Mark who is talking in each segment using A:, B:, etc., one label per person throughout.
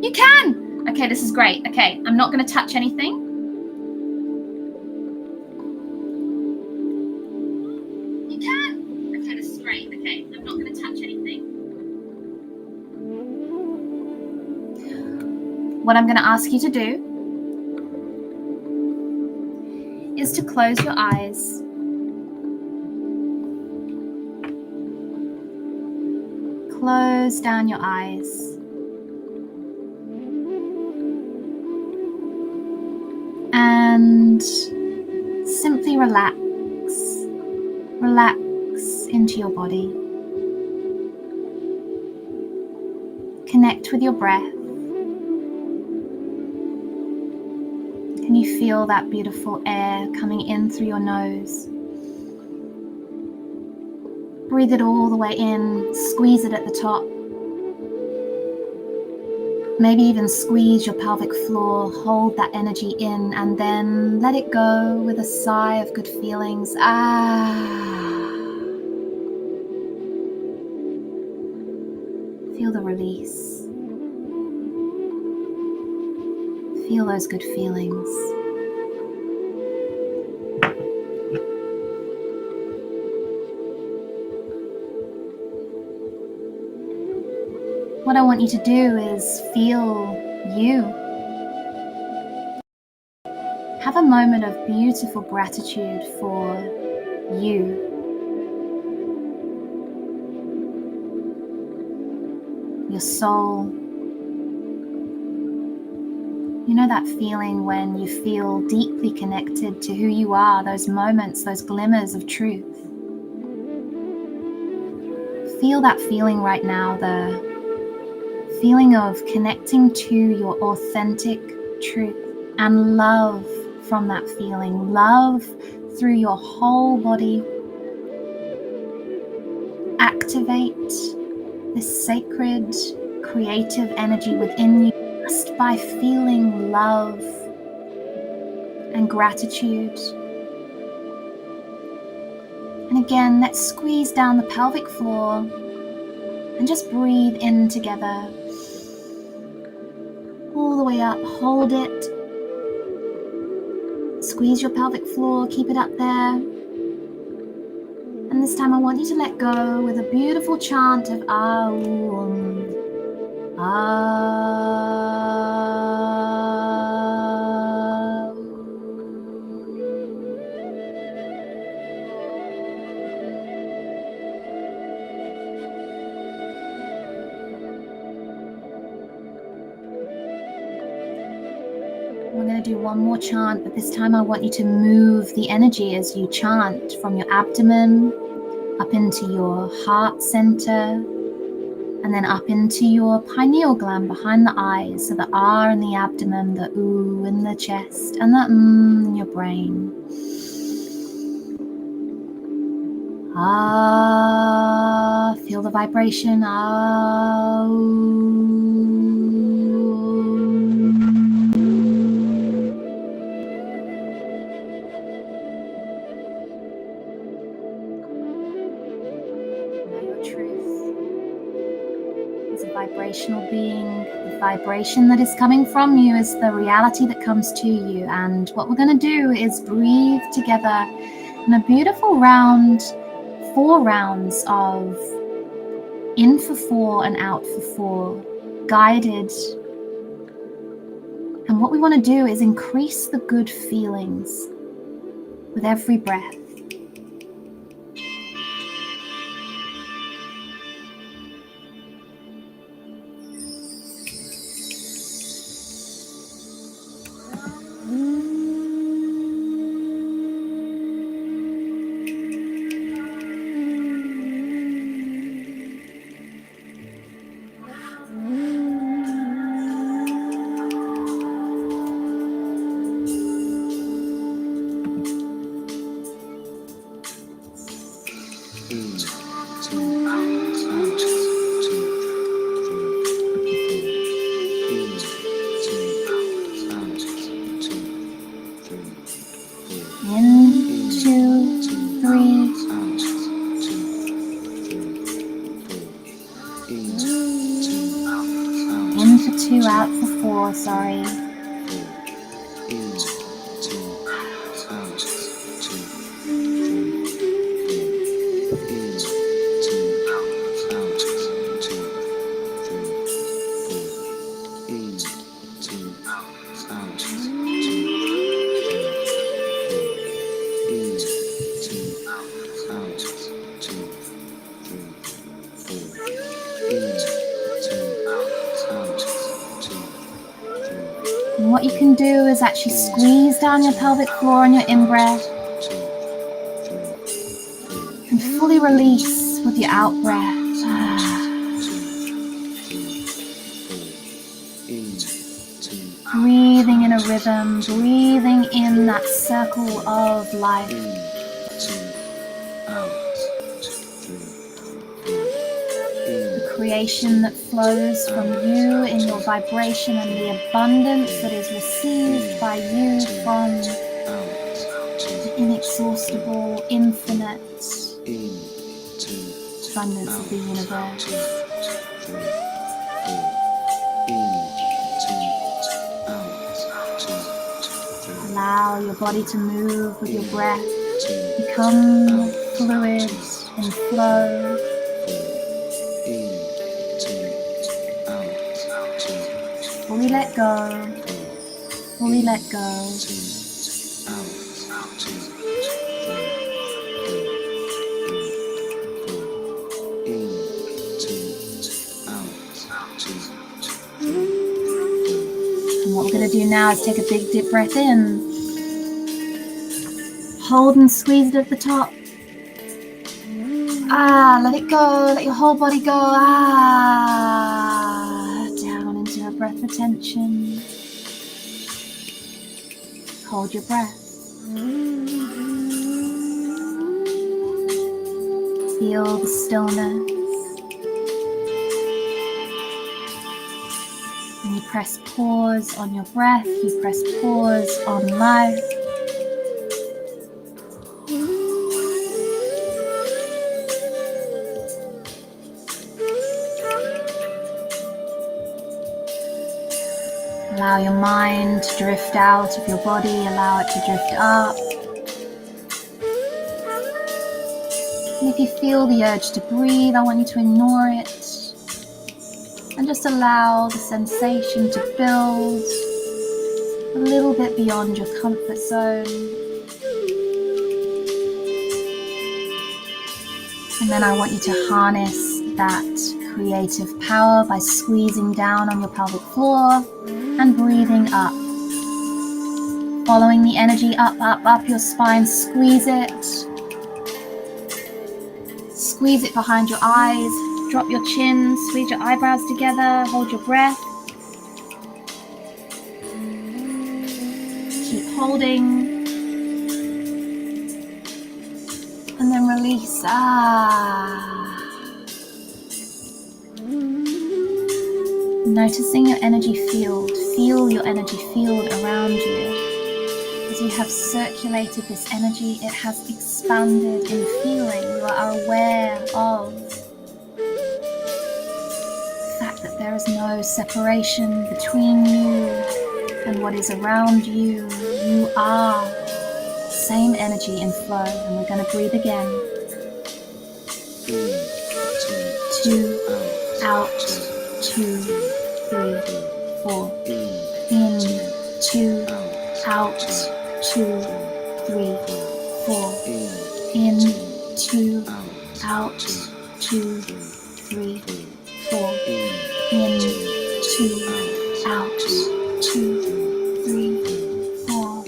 A: You can. Okay, this is great. Okay, I'm not going to touch anything. You can. Okay, this is great. Okay, I'm not going to touch anything. What I'm going to ask you to do is to close your eyes. Close down your eyes. And simply relax. Relax into your body. Connect with your breath. Can you feel that beautiful air coming in through your nose? Breathe it all the way in, squeeze it at the top. Maybe even squeeze your pelvic floor, hold that energy in, and then let it go with a sigh of good feelings. Feel the release. Feel those good feelings. What I want you to do is feel you. Have a moment of beautiful gratitude for you. Your soul. You know that feeling when you feel deeply connected to who you are, those moments, those glimmers of truth. Feel that feeling right now, the feeling of connecting to your authentic truth and love from that feeling, love through your whole body. Activate this sacred, creative energy within you just by feeling love and gratitude. And again, let's squeeze down the pelvic floor and just breathe in together. All the way up, hold it. Squeeze your pelvic floor, keep it up there. And this time I want you to let go with a beautiful chant of Aum. We're going to do one more chant, but this time I want you to move the energy as you chant from your abdomen up into your heart center and then up into your pineal gland behind the eyes. So the R in the abdomen, the OO in the chest, and the in your brain. Ah, feel the vibration. Ah. Vibrational being, the vibration that is coming from you is the reality that comes to you. And what we're going to do is breathe together in a beautiful round, 4 rounds of in for 4 and out for 4, guided. And what we want to do is increase the good feelings with every breath. 2 out for 4, sorry. And what you can do is actually squeeze down your pelvic floor on your in-breath and fully release with your out-breath. Breathing in a rhythm, breathing in that circle of life. The creation that flows from you in your vibration and the abundance that is received by you from the inexhaustible, infinite abundance of the universe. Allow your body to move with your breath. Become fluid and flow. Fully let go. Fully let go. And what we're going to do now is take a big deep breath in. Hold and squeeze it at the top. Let it go. Let your whole body go. Down into a breath retention. Hold your breath. Feel the stillness. And you press pause on your breath. You press pause on life. Allow your mind to drift out of your body, allow it to drift up. And if you feel the urge to breathe, I want you to ignore it and just allow the sensation to build a little bit beyond your comfort zone. And then I want you to harness that creative power by squeezing down on your pelvic floor and breathing up. Following the energy up your spine, squeeze it. Squeeze it behind your eyes, drop your chin, squeeze your eyebrows together, hold your breath. Keep holding. And then release. Noticing your energy field. Feel your energy field around you. As you have circulated this energy, it has expanded in feeling. You are aware of the fact that there is no separation between you and what is around you. You are same energy in flow, and we're going to breathe again. 2 out, 2, 3, 4. In, 2 out, 2, 3, 4. In, 2 out, 2, 3, 4. In, 2 out, 2, 3, 4.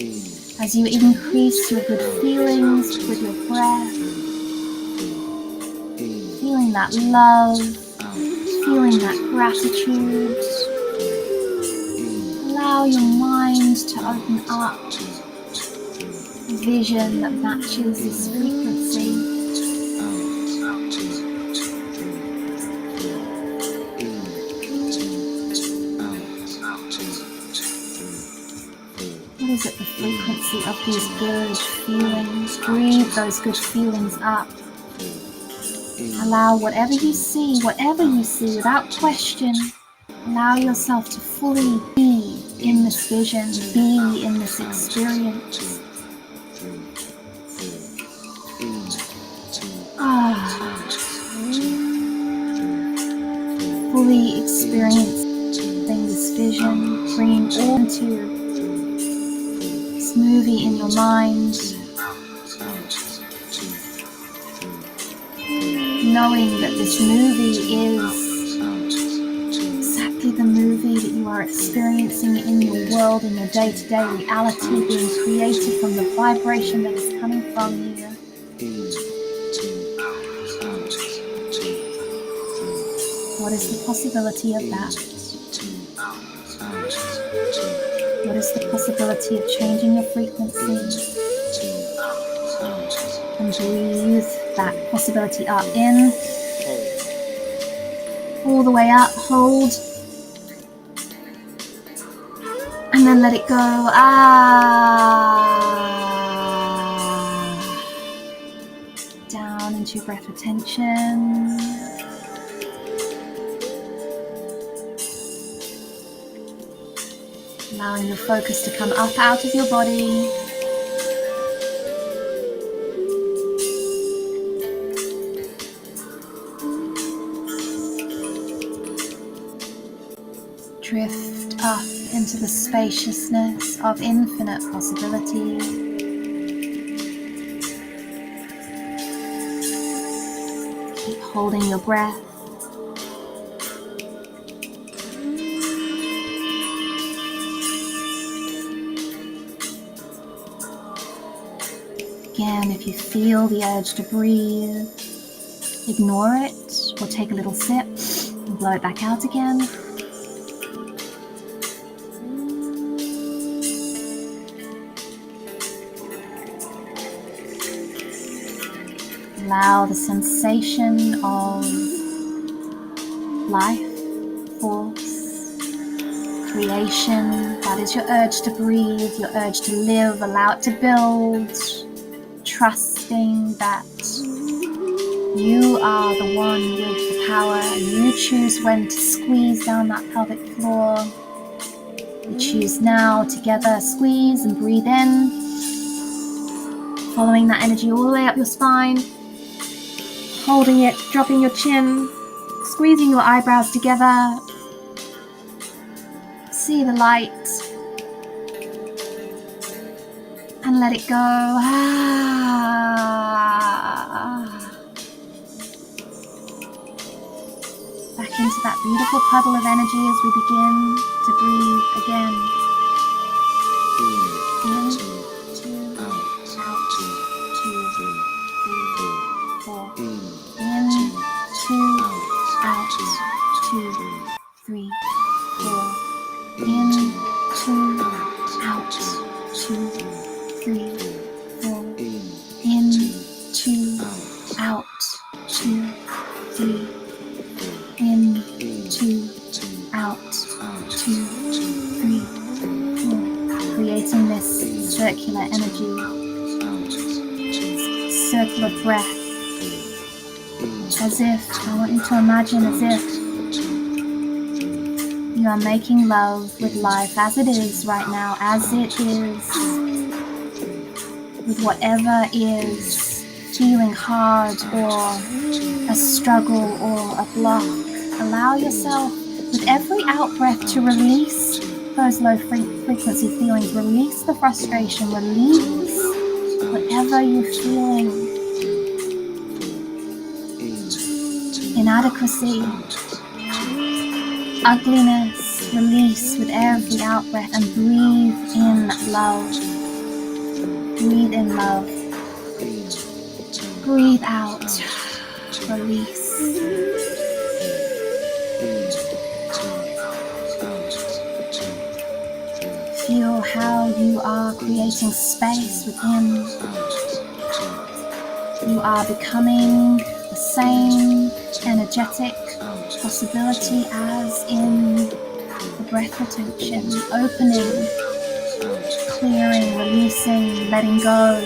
A: As you increase your good feelings with your breath, feeling that love, feeling that gratitude, allow your mind to open up a vision that matches this frequency. What is it, the frequency of these good feelings? Breathe those good feelings up. Allow whatever you see without question, Allow yourself to fully be in this vision, be in this experience. Fully experiencing this vision, bringing all into this movie in your mind, knowing that this movie is exactly the movie that you are experiencing in your world, in your day-to-day reality, being created from the vibration that is coming from you. What is the possibility of that? What is the possibility of changing your frequency? And breathe that possibility up, in, all the way up, hold, and then let it go. Down into your breath retention. Allowing your focus to come up out of your body. Drift up into the spaciousness of infinite possibility. Keep holding your breath. Again, if you feel the urge to breathe, ignore it or take a little sip and blow it back out again. Allow the sensation of life, force, creation, that is your urge to breathe, your urge to live, allow it to build, trusting that you are the one with the power. You choose when to squeeze down that pelvic floor. We choose now together, squeeze and breathe in, following that energy all the way up your spine. Holding it, dropping your chin, squeezing your eyebrows together. See the light. And let it go. Back into that beautiful puddle of energy as we begin to breathe again. In, 2, out, 2, 3, 4. In, 2, out, 2, 3, 4. In, 2, out, 2, 3, 4. In, 2, out, 2, 3. In, 2, out, 2, 3, 4. Creating this circular energy, circle of breath. As if, I want you to imagine as if you are making love with life as it is right now, as it is, with whatever is feeling hard or a struggle or a block. Allow yourself with every out breath to release those low frequency feelings, release the frustration, release whatever you're feeling. Inadequacy, ugliness, release with every out breath and breathe in love. Breathe in love. Breathe out. Release. Feel how you are creating space within. You are becoming the same energetic possibility as in the breath retention, opening, clearing, releasing, letting go.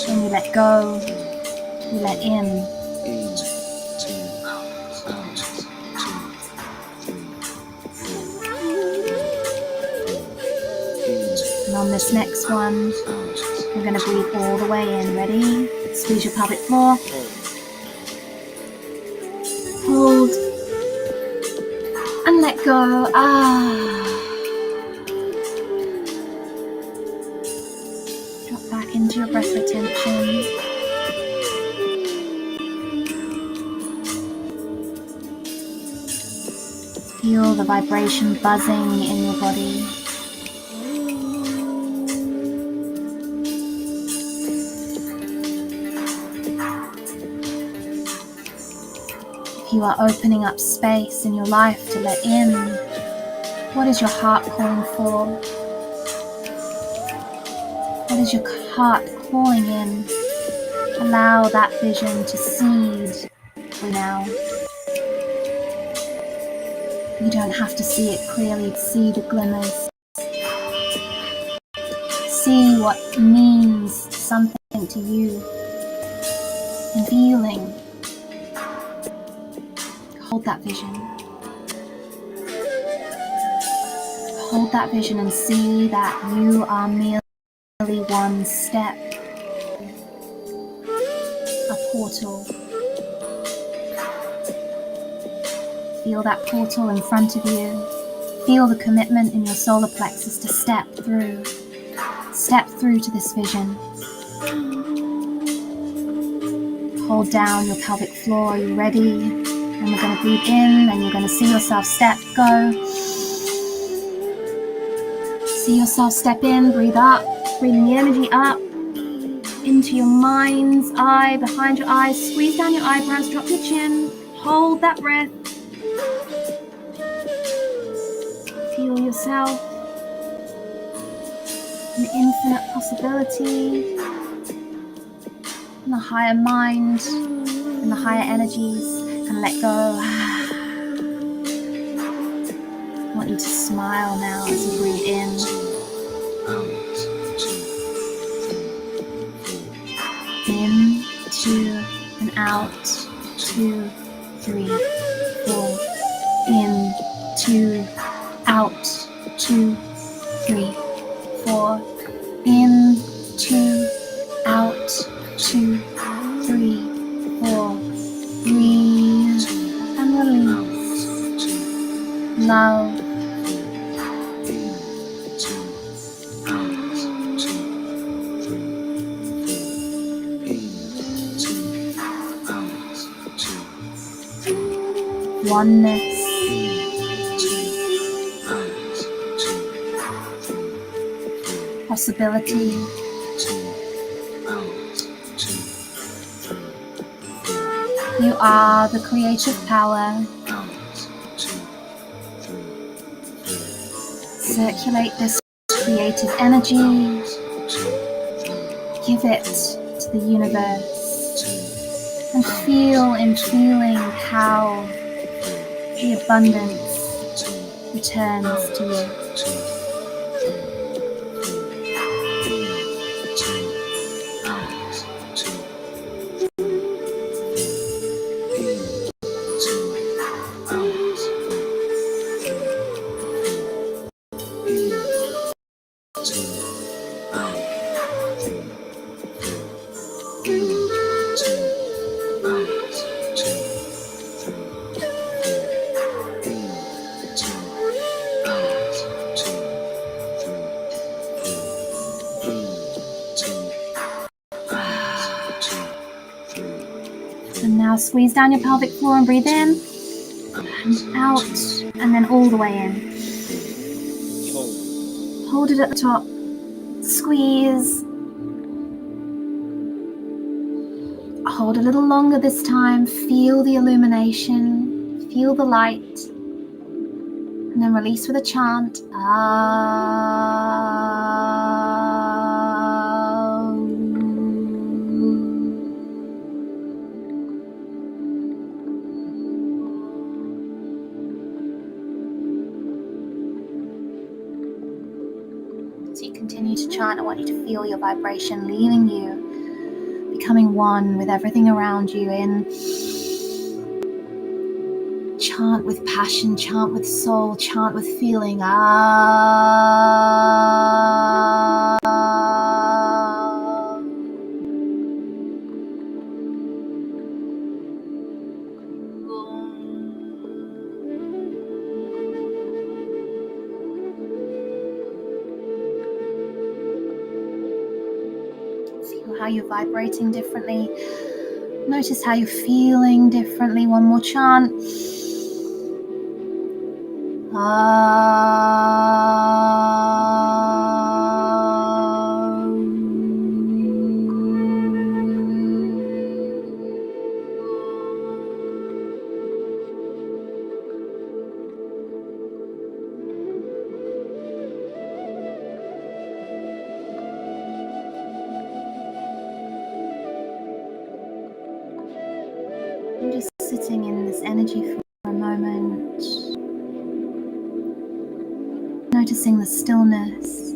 A: When you let go, you let in. And on this next one, we're going to breathe all the way in. Ready? Squeeze your pelvic floor. Hold. And let go. Drop back into your breath retention. Feel the vibration buzzing in your body. If you are opening up space in your life to let in, what is your heart calling for? What is your heart calling in? Allow that vision to seed for now. You don't have to see it clearly, see the glimmers. See what means something to you. And feeling. Hold that vision. Hold that vision and see that you are merely one step. A portal. Feel that portal in front of you. Feel the commitment in your solar plexus to step through. Step through to this vision. Hold down your pelvic floor. Are you ready? And we're going to breathe in and you're going to see yourself step, go. See yourself step in, breathe up, breathing the energy up into your mind's eye, behind your eyes. Squeeze down your eyebrows, drop your chin, hold that breath. Feel yourself, an infinite possibility, in the higher mind, in the higher energies, and let go. I want you to smile now as you breathe in. In, 2, and out, 2, 3, 4. In, 2, out, 2, 3, 4. In, 2, out, 2, 3, 4. Breathe and release. Love. Oneness. Possibility. You are the creative power. Circulate this creative energy. Give it to the universe. And feel in feeling how the abundance returns to you. And now squeeze down your pelvic floor and breathe in and out, and then all the way in. Hold it at the top. Squeeze. Hold a little longer this time. Feel the illumination. Feel the light. And then release with a chant. As you continue to chant, I want you to feel your vibration leaving you, becoming one with everything around you. In Chant with passion, chant with soul, chant with feeling. Ah. Feel how you're vibrating differently. Notice how you're feeling differently. One more chant. I'm just sitting in this energy for a moment, noticing the stillness,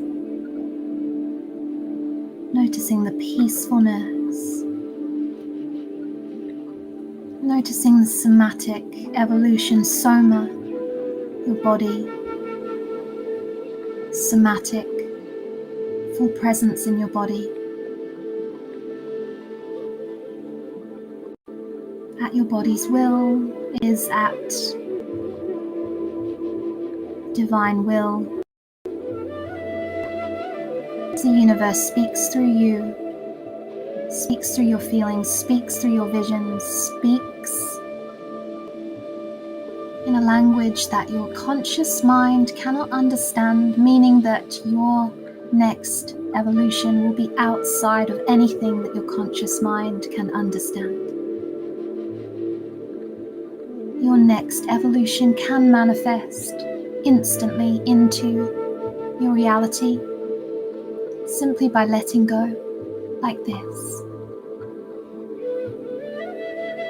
A: noticing the peacefulness, noticing the somatic evolution, soma, your body, somatic, full presence in your body. At your body's will is at divine will. The universe speaks through you, speaks through your feelings, speaks through your visions, speaks in a language that your conscious mind cannot understand, meaning that your next evolution will be outside of anything that your conscious mind can understand. Your next evolution can manifest instantly into your reality simply by letting go, like this.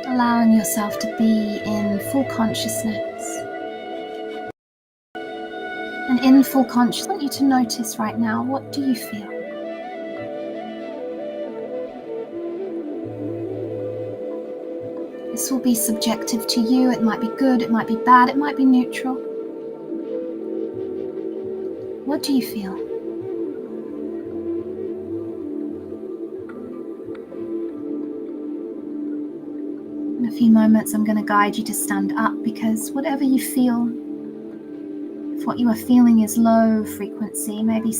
A: Allowing yourself to be in full consciousness. And in full consciousness, I want you to notice right now, what do you feel? This will be subjective to you. It might be good, it might be bad, it might be neutral. What do you feel? In a few moments, I'm going to guide you to stand up, because whatever you feel, if what you are feeling is low frequency, maybe for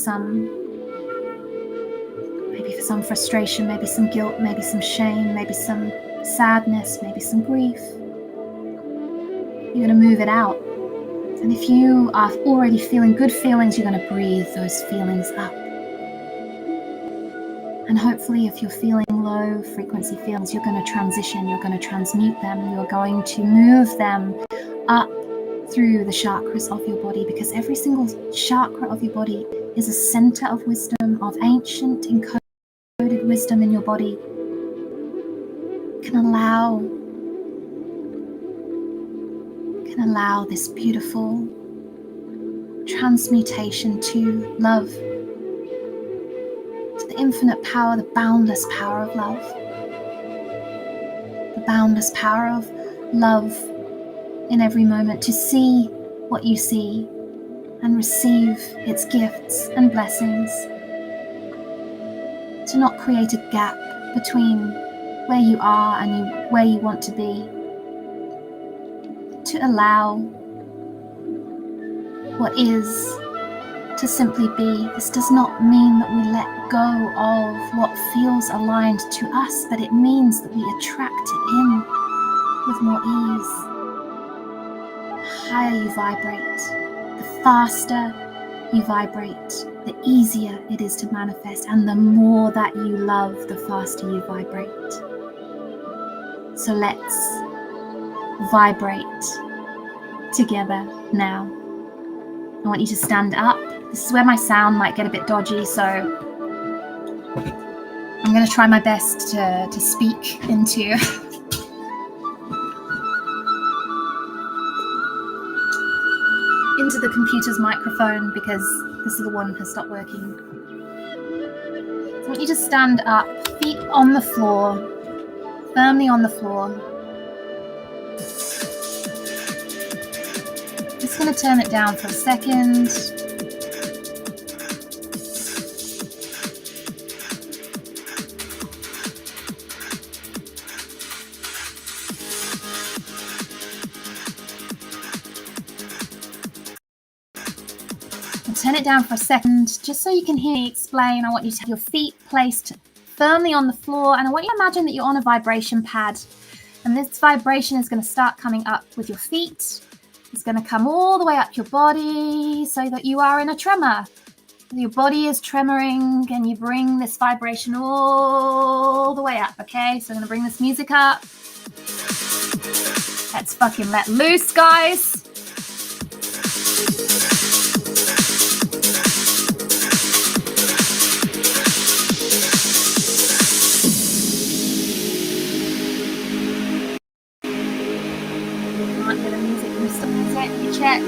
A: some frustration, maybe some guilt, maybe some shame, maybe some sadness, maybe some grief, you're going to move it out. And if you are already feeling good feelings, you're going to breathe those feelings up. And hopefully, if you're feeling low frequency feelings, you're going to transition, you're going to transmute them, you're going to move them up through the chakras of your body, because every single chakra of your body is a center of wisdom, of ancient encoded wisdom in your body. Can allow this beautiful transmutation to love, to the infinite power, the boundless power of love, the boundless power of love in every moment, to see what you see and receive its gifts and blessings, to not create a gap between where you are and where you want to be, to allow what is to simply be. This does not mean that we let go of what feels aligned to us, but it means that we attract it in with more ease. The higher you vibrate, the faster you vibrate, the easier it is to manifest, and the more that you love, the faster you vibrate. So let's vibrate together now. I want you to stand up. This is where my sound might get a bit dodgy, so I'm going to try my best to speak into the computer's microphone, because this little one has stopped working. So I want you to stand up, feet on the floor, firmly on the floor. going to turn it down for a second. Turn it down for a second, just so you can hear me explain. I want you to have your feet placed firmly on the floor, and I want you to imagine that you're on a vibration pad, and this vibration is going to start coming up with your feet. It's going to come all the way up your body so that you are in a tremor. Your body is tremoring, and you bring this vibration all the way up, okay? So I'm going to bring this music up. Let's fucking let loose, guys. Check. No.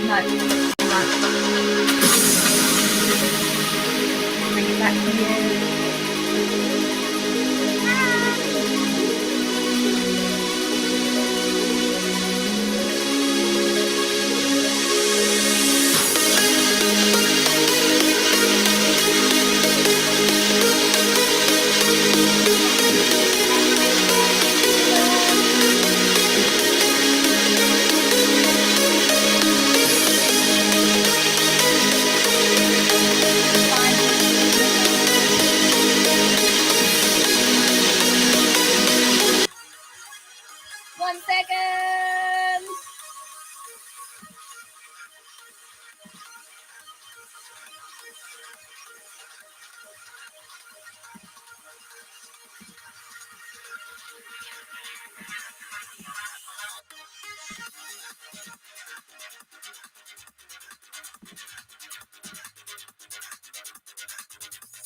A: Right. Bring it back to you.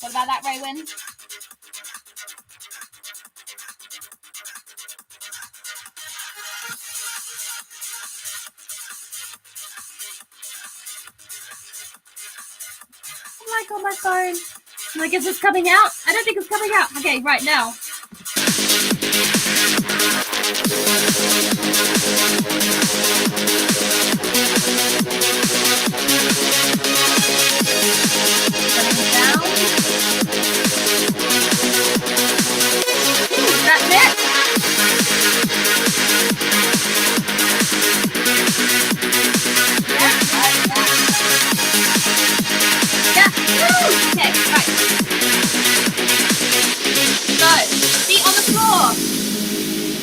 A: What about that, Raywin? Oh my god, my phone. Like, is this coming out? I don't think it's coming out. Okay, right now. That's it. Yeah. Okay, right. So, feet on the floor.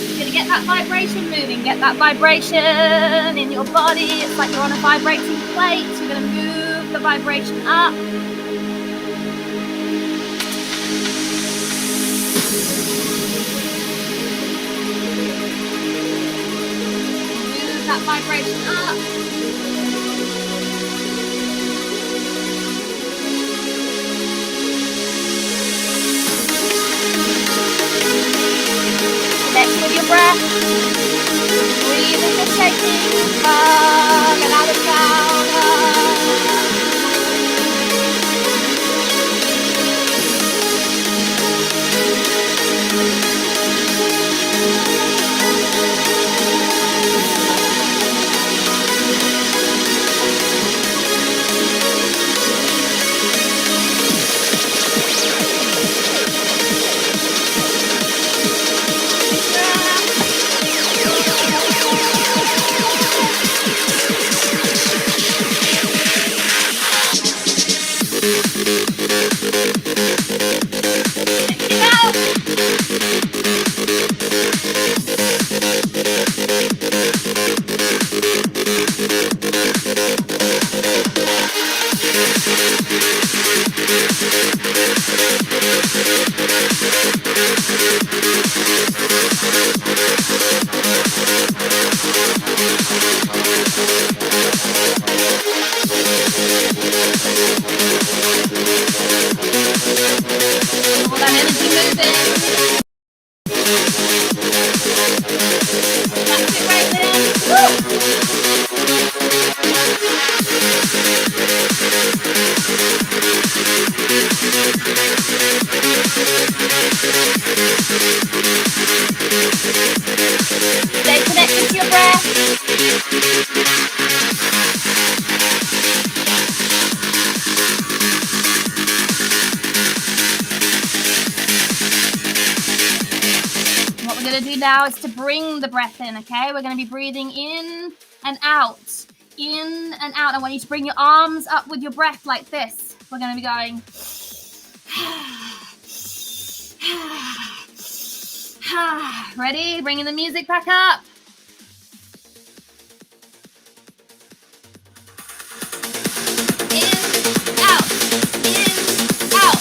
A: You're gonna get that vibration moving. Get that vibration in your body. It's like you're on a vibrating plate. You're gonna move the vibration up. That vibration up. Connect with your breath. Breathe in the shaking. And out and down. All that energy moving. we're going to do now is to bring the breath in, okay? We're going to be breathing in and out. In and out. I want you to bring your arms up with your breath like this. We're going to be going. Ready? Bringing the music back up. In, out. In, out.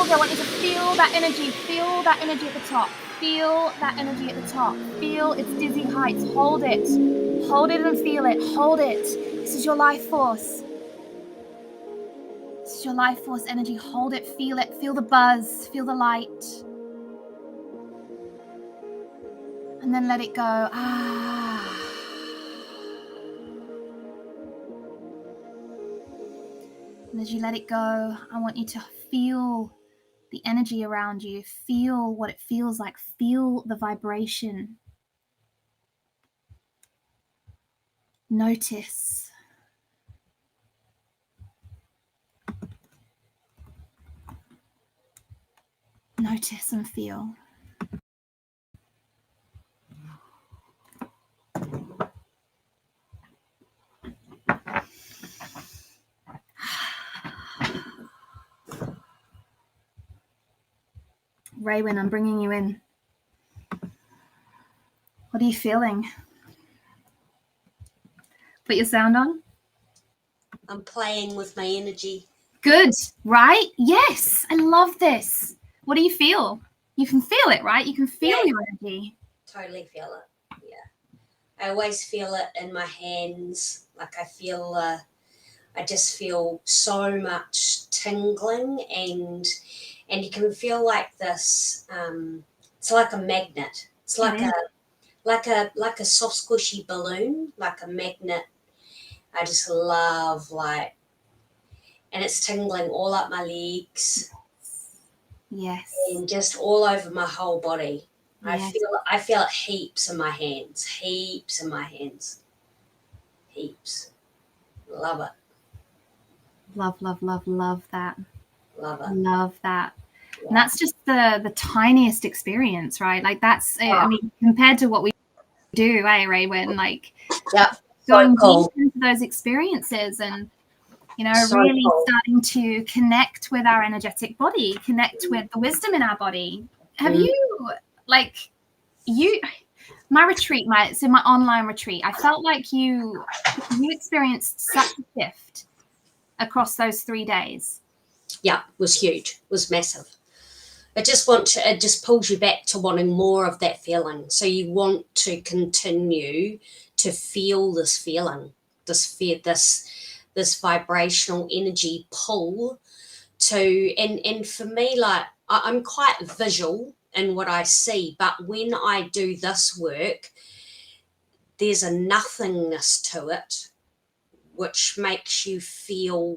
A: I want you to feel that energy. Feel that energy at the top. Feel that energy at the top. Feel its dizzy heights. Hold it. Hold it and feel it. Hold it. This is your life force. This is your life force energy. Hold it. Feel it. Feel the buzz. Feel the light. And then let it go. And as you let it go, I want you to feel the energy around you. Feel what it feels like. Feel the vibration. Notice. Notice and feel. Raywin, I'm bringing you in. What are you feeling? Put your sound on.
B: I'm playing with my energy.
A: Good, right? Yes, I love this. What do you feel? You can feel it, right? You can feel your energy.
B: Totally feel it, yeah. I always feel it in my hands. Like I just feel so much tingling, and you can feel like this. It's like a magnet. It's like a soft squishy balloon, like a magnet. I just love and it's tingling all up my legs.
A: Yes.
B: And just all over my whole body.
A: Yes.
B: I feel it heaps in my hands. Heaps. Love it.
A: Love that.
B: Love it.
A: Love that.
B: Yeah.
A: And that's just the tiniest experience, right? Like that's, I mean, compared to what we do, Raywin, like going deep into those experiences and, you know, really starting to connect with our energetic body, connect with the wisdom in our body. Have you, my retreat, my online retreat, I felt like you experienced such a shift across those 3 days.
B: Yeah, it was huge. It was massive. It just pulls you back to wanting more of that feeling. So you want to continue to feel this feeling, this vibrational energy pull to, and for me, like I'm quite visual in what I see, but when I do this work, there's a nothingness to it, which makes you feel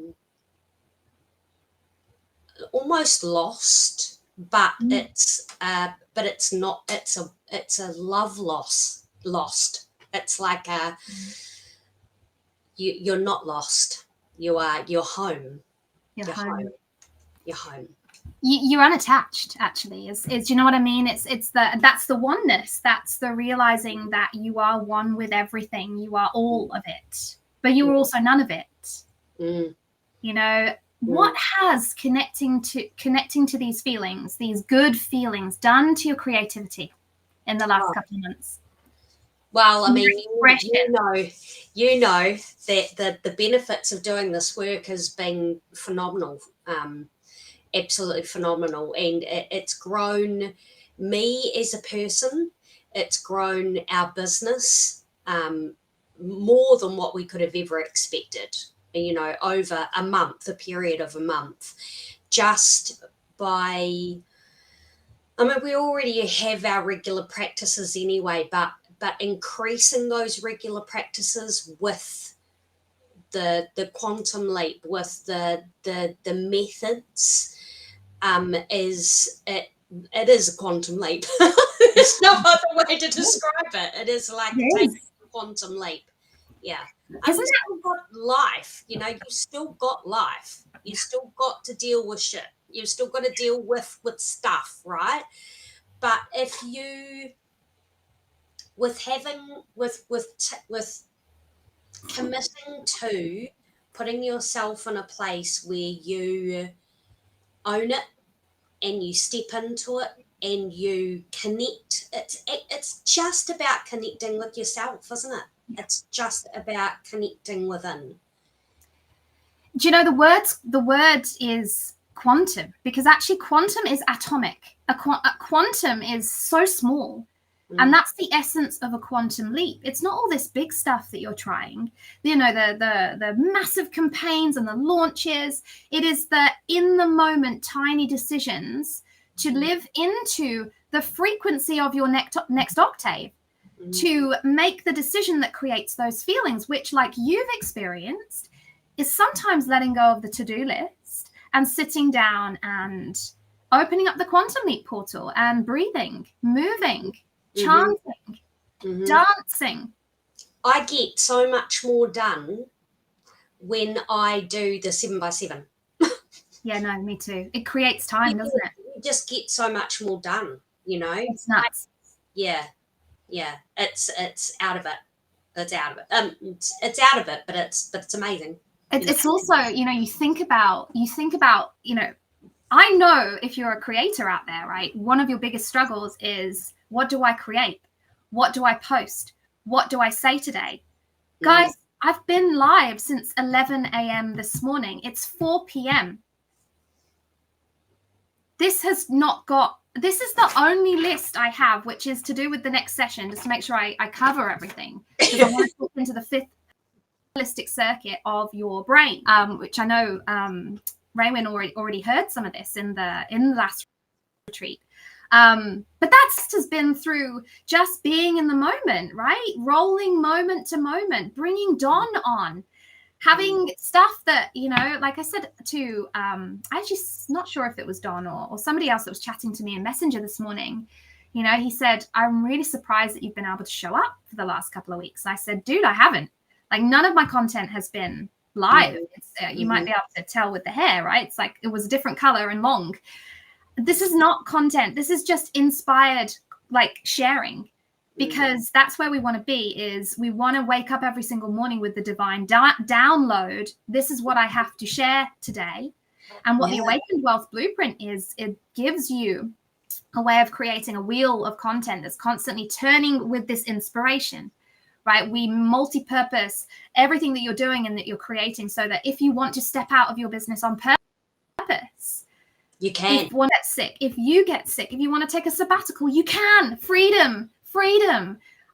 B: almost lost, but it's not. It's a love lost. It's like you're not lost. You're home. You're home.
A: you're unattached, actually. Is do you know what I mean? That's the oneness. That's the realizing that you are one with everything. You are all of it, but you are also none of it. You know, what has connecting to these feelings, these good feelings, done to your creativity in the last couple of months?
B: Well, I mean, you know that the benefits of doing this work has been phenomenal, absolutely phenomenal, and it's grown me as a person. It's grown our business more than what we could have ever expected. You know, over a period of a month, just by. I mean, we already have our regular practices anyway, but increasing those regular practices with the quantum leap, with the methods, it is a quantum leap. There's no other way to describe it. It is like taking a quantum leap. Yeah. And you've still got life, you know, you've still got life. You still got to deal with shit. You've still got to deal with stuff, right? But if you, with committing to putting yourself in a place where you own it and you step into it and you connect, it's just about connecting with yourself, isn't it? It's just about connecting within.
A: Do you know the word is quantum, because actually quantum is atomic. A quantum is so small, and that's the essence of a quantum leap. It's not all this big stuff that you're trying, you know, the massive campaigns and the launches. It is the in the moment tiny decisions to live into the frequency of your next octave, to make the decision that creates those feelings, which, like you've experienced, is sometimes letting go of the to-do list and sitting down and opening up the quantum leap portal and breathing, moving, chanting, dancing.
B: I get so much more done when I do the 7x7.
A: Yeah, no, me too. It creates time, doesn't it?
B: You just get so much more done, you know.
A: It's nuts.
B: Yeah. It's out of it. It's out of it. It's out of it, but it's amazing.
A: It's also, you know, you think about, you know, I know if you're a creator out there, right, one of your biggest struggles is, what do I create? What do I post? What do I say today? Guys, I've been live since 11 a.m. this morning. It's 4 p.m. This is the only list I have, which is to do with the next session, just to make sure I cover everything, because I want to talk into the fifth holistic circuit of your brain, which I know Raywin already heard some of this in the last retreat. But that has been through just being in the moment, right? Rolling moment to moment, bringing Dawn on, having stuff that, you know, like I said to, I actually not sure if it was Dawn or somebody else that was chatting to me in Messenger this morning. You know, he said, I'm really surprised that you've been able to show up for the last couple of weeks. And I said, dude, I haven't. Like, none of my content has been live. It's, you might be able to tell with the hair, right? It's like it was a different color and long. This is not content. This is just inspired, like, sharing, because that's where we want to be. Is we want to wake up every single morning with the divine download. This is what I have to share today. And what the Awakened Wealth Blueprint is, it gives you a way of creating a wheel of content that's constantly turning with this inspiration. Right? We multi-purpose everything that you're doing and that you're creating, so that if you want to step out of your business on purpose,
B: you can.
A: If one gets sick, if you get sick, if you want to take a sabbatical, you can. Freedom.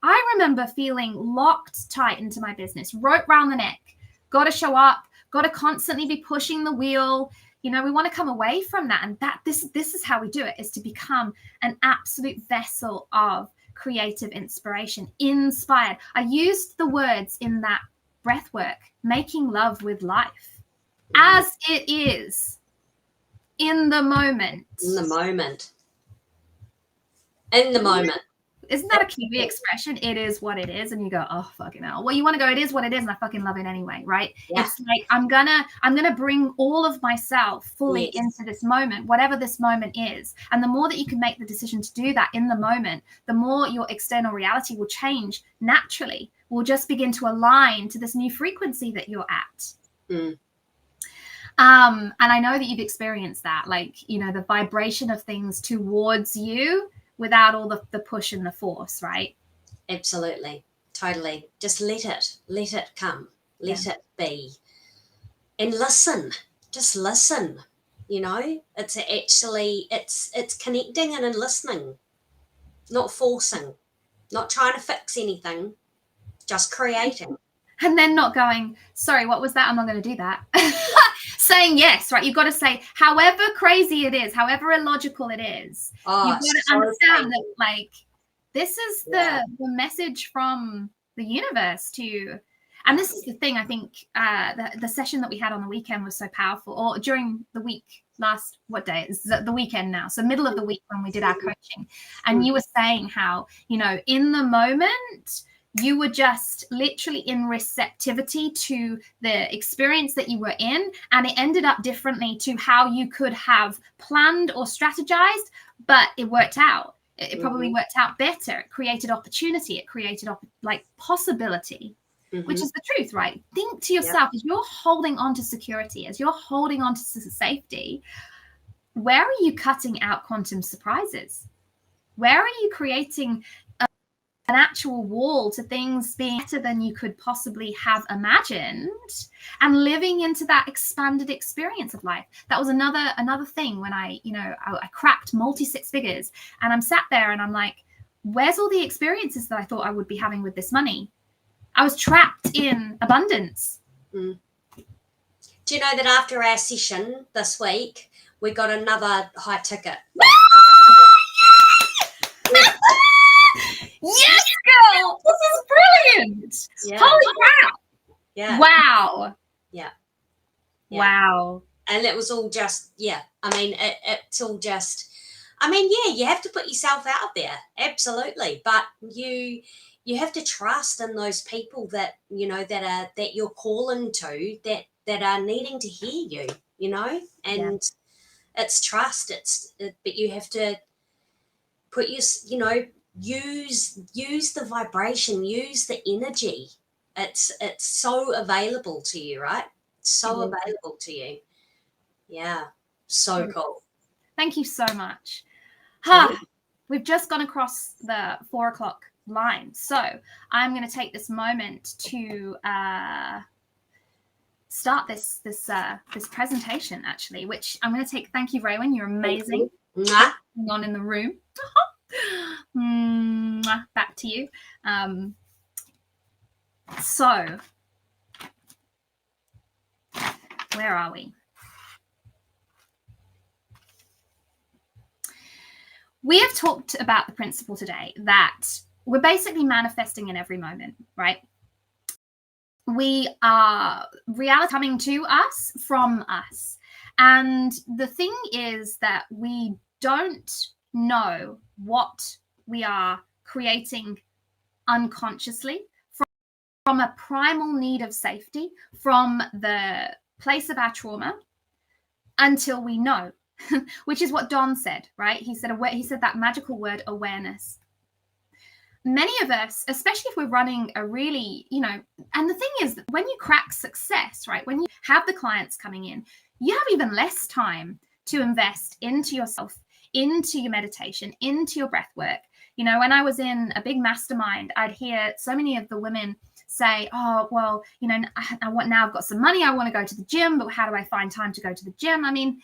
A: I remember feeling locked tight into my business, rope round the neck, got to show up, got to constantly be pushing the wheel. You know, we want to come away from that. And this is how we do it, is to become an absolute vessel of creative inspiration, inspired. I used the words in that breathwork, making love with life as it is, in the moment.
B: In the moment.
A: Isn't that a Kiwi expression? It is what it is. And you go, oh, fucking hell. Well, you want to go, it is what it is. And I fucking love it anyway, right?
B: Yeah.
A: It's like, I'm gonna bring all of myself fully into this moment, whatever this moment is. And the more that you can make the decision to do that in the moment, the more your external reality will change naturally. Will just begin to align to this new frequency that you're at. And I know that you've experienced that, like, the vibration of things towards you without all the push and the force, right?
B: Absolutely. Totally. Just let it come, let it be, and listen. Just listen. It's actually, it's connecting and listening, not forcing, not trying to fix anything, just creating.
A: And then not going, sorry, what was that? I'm not going to do that. Saying yes, right? You've got to say, however crazy it is, however illogical it is, you've got to understand that, like, this is the message from the universe to, and this is the thing, I think the session that we had on the weekend was so powerful, or during the week, what day? It's the weekend now. So middle of the week when we did our coaching. And you were saying how, in the moment, you were just literally in receptivity to the experience that you were in, and it ended up differently to how you could have planned or strategized, but it worked out. It probably worked out better. It created opportunity. It created possibility, which is the truth, right? Think to yourself, as you're holding on to security, as you're holding on to safety, where are you cutting out quantum surprises? Where are you creating an actual wall to things being better than you could possibly have imagined, and living into that expanded experience of life? That was another thing when I cracked multi-six figures, and I'm sat there and I'm like, where's all the experiences that I thought I would be having with this money? I was trapped in abundance.
B: Do you know that after our session this week, we got another high ticket?
A: Yes, girl! This is brilliant!
B: Yeah.
A: Holy crap!
B: Yeah.
A: Wow.
B: Yeah.
A: Wow.
B: And it was all just, it's all just, you have to put yourself out there. Absolutely. But you have to trust in those people that, that you're calling to, that are needing to hear you, and it's trust. But you have to put use the vibration, use the energy. It's so available to you, right? So available to you. Yeah. So cool.
A: Thank you so much. We've just gone across the 4 o'clock line. So I'm going to take this moment to start this presentation, actually, which I'm going to take. Thank you, Raywin. You're amazing. On in the room. Back to you. So where are we? We have talked about the principle today that we're basically manifesting in every moment, right? We are reality coming to us from us. And the thing is that we don't know what we are creating unconsciously from a primal need of safety, from the place of our trauma, until we know, which is what Don said, right? He said that magical word, awareness. Many of us, especially if we're running a really, and the thing is, when you crack success, right, when you have the clients coming in, you have even less time to invest into yourself, into your meditation, into your breath work. When I was in a big mastermind, I'd hear so many of the women say, oh, well, now I've got some money, I want to go to the gym, but how do I find time to go to the gym? I mean,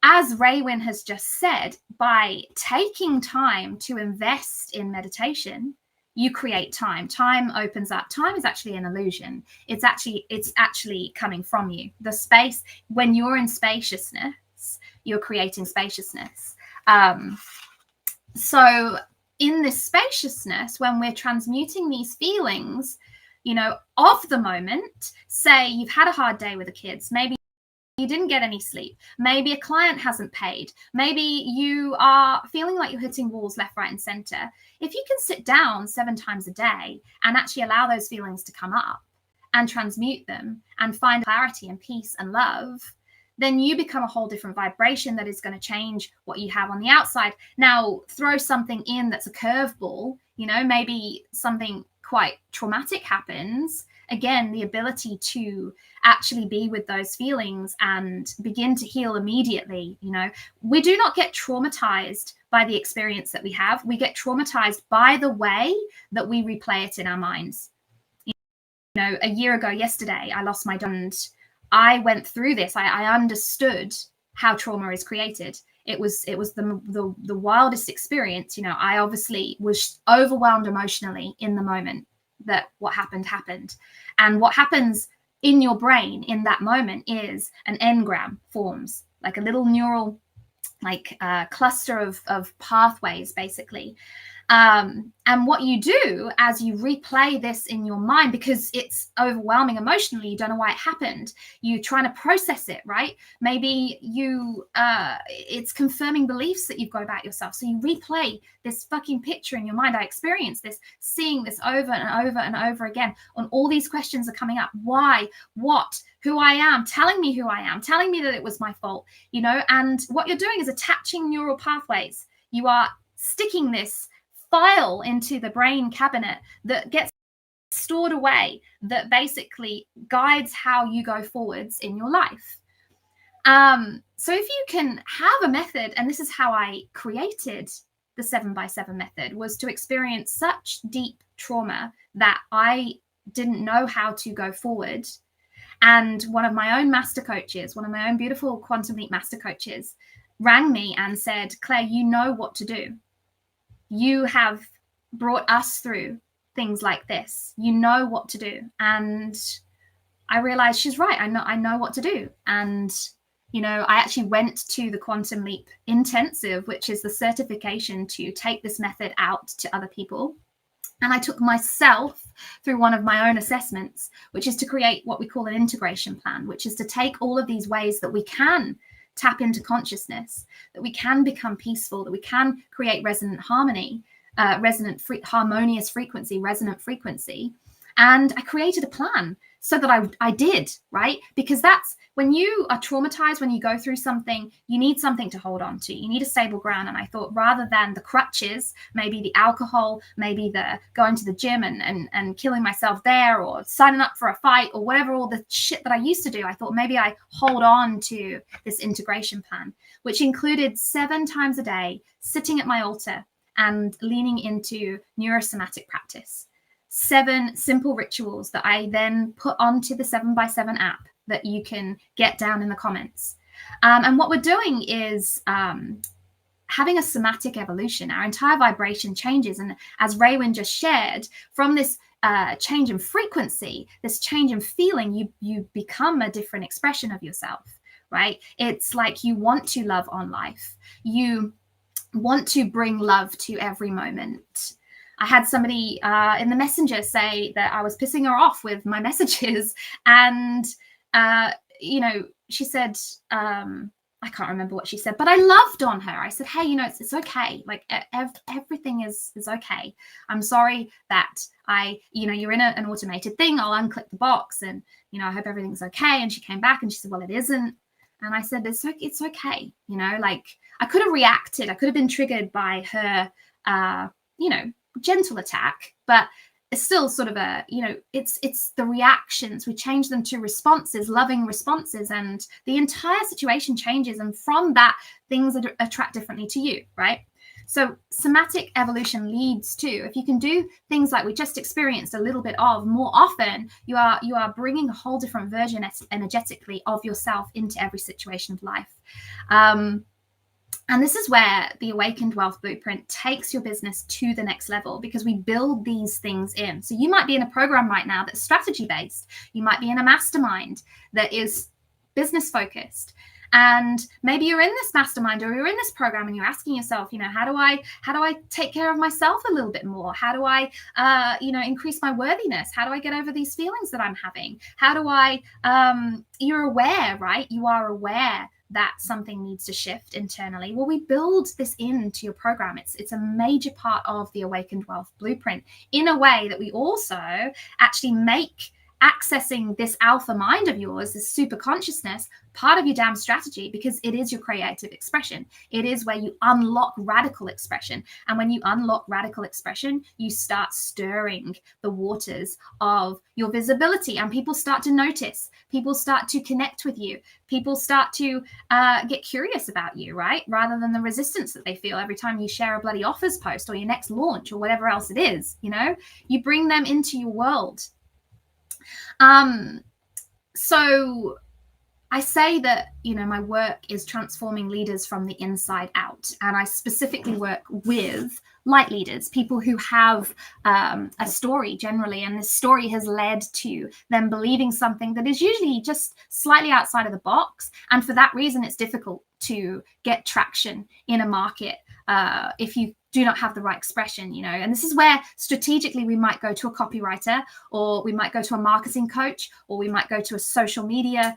A: as Raywin has just said, by taking time to invest in meditation, you create time. Time opens up. Time is actually an illusion. It's actually coming from you. The space, when you're in spaciousness, you're creating spaciousness. So in this spaciousness, when we're transmuting these feelings, of the moment, say you've had a hard day with the kids, maybe you didn't get any sleep. Maybe a client hasn't paid. Maybe you are feeling like you're hitting walls left, right, and center. If you can sit down 7 times a day and actually allow those feelings to come up and transmute them and find clarity and peace and love, then you become a whole different vibration that is going to change what you have on the outside. Now, throw something in that's a curveball, maybe something quite traumatic happens. Again, the ability to actually be with those feelings and begin to heal immediately. We do not get traumatized by the experience that we have. We get traumatized by the way that we replay it in our minds. A year ago yesterday, I lost my dad, and I went through this. I understood how trauma is created. It was the wildest experience. I obviously was overwhelmed emotionally in the moment that what happened. And what happens in your brain in that moment is an engram forms, like a little neural, cluster of pathways, basically. And what you do as you replay this in your mind, because it's overwhelming emotionally, you don't know why it happened, you're trying to process it, right? Maybe it's confirming beliefs that you've got about yourself. So you replay this fucking picture in your mind. I experienced this, seeing this over and over and over again. And all these questions are coming up. Why? What? Who I am, telling me who I am, telling me that it was my fault, and what you're doing is attaching neural pathways. You are sticking this file into the brain cabinet that gets stored away, that basically guides how you go forwards in your life. So if you can have a method, and this is how I created the 7x7 method, was to experience such deep trauma that I didn't know how to go forward. And one of my own master coaches, one of my own beautiful Quantum Leap master coaches, rang me and said, Claire, you know what to do. You have brought us through things like this. You know what to do. And I realized she's right. I know what to do. And, I actually went to the Quantum Leap Intensive, which is the certification to take this method out to other people. And I took myself through one of my own assessments, which is to create what we call an integration plan, which is to take all of these ways that we can tap into consciousness, that we can become peaceful, that we can create resonant harmony, harmonious frequency, resonant frequency. And I created a plan so that I did, right? Because that's when you are traumatized, when you go through something, you need something to hold on to. You need a stable ground. And I thought, rather than the crutches, maybe the alcohol, maybe the going to the gym and killing myself there, or signing up for a fight, or whatever, all the shit that I used to do, I thought maybe I hold on to this integration plan, which included 7 times a day sitting at my altar and leaning into neurosomatic practice. 7 simple rituals that I then put onto the 7x7 app that you can get down in the comments. And what we're doing is having a somatic evolution. Our entire vibration changes. And as Raywin just shared, from this change in frequency, this change in feeling, you become a different expression of yourself, right? It's like you want to love on life. You want to bring love to every moment. I had somebody in the messenger say that I was pissing her off with my messages. And, she said, I can't remember what she said, but I loved on her. I said, hey, it's okay. Like everything is okay. I'm sorry that you're in an automated thing. I'll unclick the box and, I hope everything's okay. And she came back and she said, well, it isn't. And I said, it's okay. I could have reacted. I could have been triggered by her, gentle attack, but it's still sort of it's the reactions. We change them to responses, loving responses, and the entire situation changes. And from that, things attract differently to you, right? So somatic evolution leads to, if you can do things like we just experienced a little bit of more often, you are bringing a whole different version energetically of yourself into every situation of life. And this is where the Awakened Wealth Blueprint takes your business to the next level, because we build these things in. So you might be in a program right now that's strategy based. You might be in a mastermind that is business focused. And maybe you're in this mastermind or you're in this program and you're asking yourself, how do I take care of myself a little bit more? How do I, increase my worthiness? How do I get over these feelings that I'm having? How do I, you're aware, right? You are aware that something needs to shift internally. Well, we build this into your program. It's a major part of the Awakened Wealth Blueprint, in a way that we also actually make accessing this alpha mind of yours, this super consciousness, part of your damn strategy, because it is your creative expression. It is where you unlock radical expression. And when you unlock radical expression, you start stirring the waters of your visibility, and people start to notice. People start to connect with you. People start to get curious about you, right? Rather than the resistance that they feel every time you share a bloody offers post or your next launch or whatever else it is, you bring them into your world. So I say that, my work is transforming leaders from the inside out. And I specifically work with light leaders, people who have a story generally. And this story has led to them believing something that is usually just slightly outside of the box. And for that reason, it's difficult to get traction in a market if you do not have the right expression, and this is where strategically we might go to a copywriter, or we might go to a marketing coach, or we might go to a social media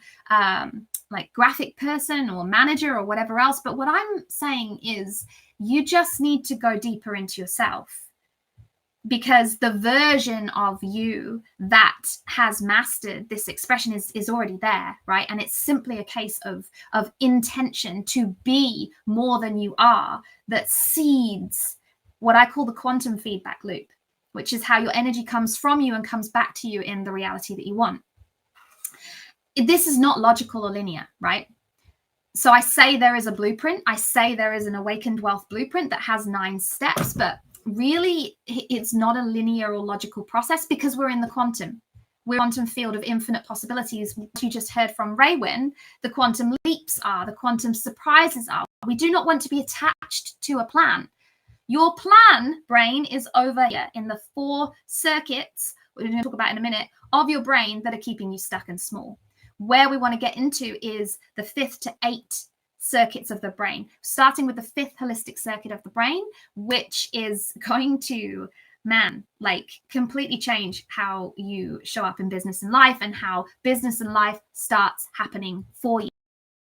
A: like graphic person or manager or whatever else. But what I'm saying is you just need to go deeper into yourself, because the version of you that has mastered this expression is already there, right? And it's simply a case of intention to be more than you are, that seeds what I call the quantum feedback loop, which is how your energy comes from you and comes back to you in the reality that you want. This is not logical or linear, right? So I say there is a blueprint. I say there is an Awakened Wealth Blueprint that has 9 steps, but really it's not a linear or logical process, because we're in the quantum. We're in the quantum field of infinite possibilities. What you just heard from Raywin, the quantum leaps are, the quantum surprises are. We do not want to be attached to a plan. Your plan, brain, is over here in the 4 circuits, we're going to talk about in a minute, of your brain that are keeping you stuck and small. Where we want to get into is the 5th to 8th circuits of the brain, starting with the 5th holistic circuit of the brain, which is going to, completely change how you show up in business and life, and how business and life starts happening for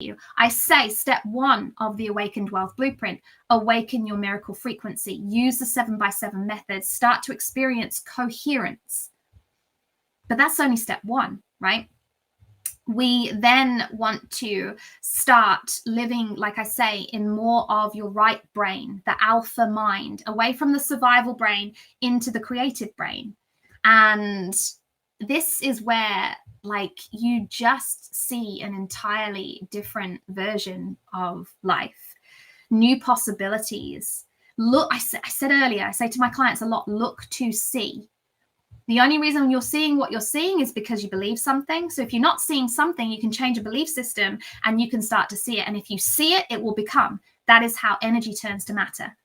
A: you. I say step 1 of the Awakened Wealth Blueprint: awaken your miracle frequency. Use the 7x7 method. Start to experience coherence. But that's only step 1, right? We then want to start living, like I say, in more of your right brain, the alpha mind, away from the survival brain into the creative brain. And this is where you just see an entirely different version of life, new possibilities. Look, I said earlier, I say to my clients a lot, look to see. The only reason you're seeing what you're seeing is because you believe something. So if you're not seeing something, you can change a belief system and you can start to see it. And if you see it, it will become. That is how energy turns to matter,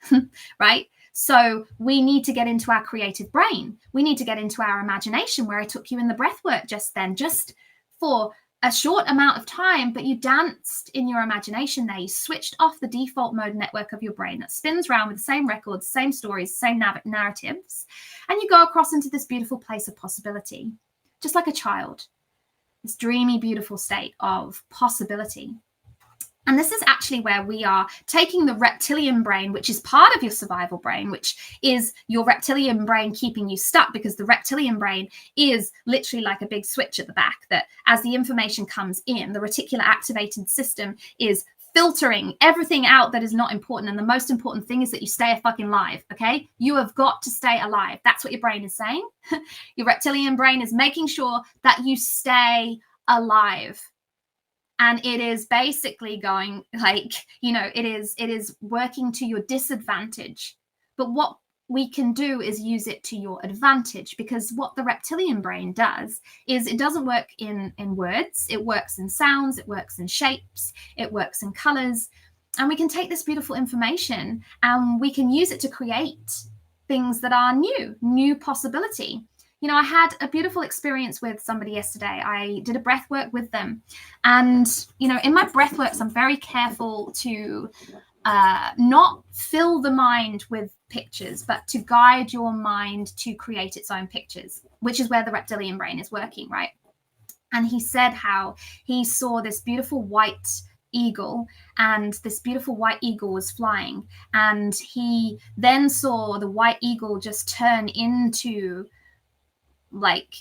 A: right? So we need to get into our creative brain. We need to get into our imagination, where I took you in the breathwork just then, just for a short amount of time, but you danced in your imagination there. You switched off the default mode network of your brain that spins around with the same records, same stories, same narratives. And you go across into this beautiful place of possibility, just like a child, this dreamy, beautiful state of possibility. And this is actually where we are taking the reptilian brain, which is part of your survival brain, which is your reptilian brain keeping you stuck, because the reptilian brain is literally like a big switch at the back that, as the information comes in, the reticular activated system is filtering everything out that is not important. And the most important thing is that you stay fucking alive, okay? You have got to stay alive. That's what your brain is saying. Your reptilian brain is making sure that you stay alive. And it is basically going it is working to your disadvantage. But what we can do is use it to your advantage, because what the reptilian brain does is it doesn't work in words. It works in sounds, it works in shapes, it works in colors. And we can take this beautiful information and we can use it to create things that are new possibility. you know, I had a beautiful experience with somebody yesterday. I did a breath work with them. And, you know, in my breath works, I'm very careful to not fill the mind with pictures, but to guide your mind to create its own pictures, which is where the reptilian brain is working, right? And he said how he saw this beautiful white eagle, and this beautiful white eagle was flying, and he then saw the white eagle just turn into like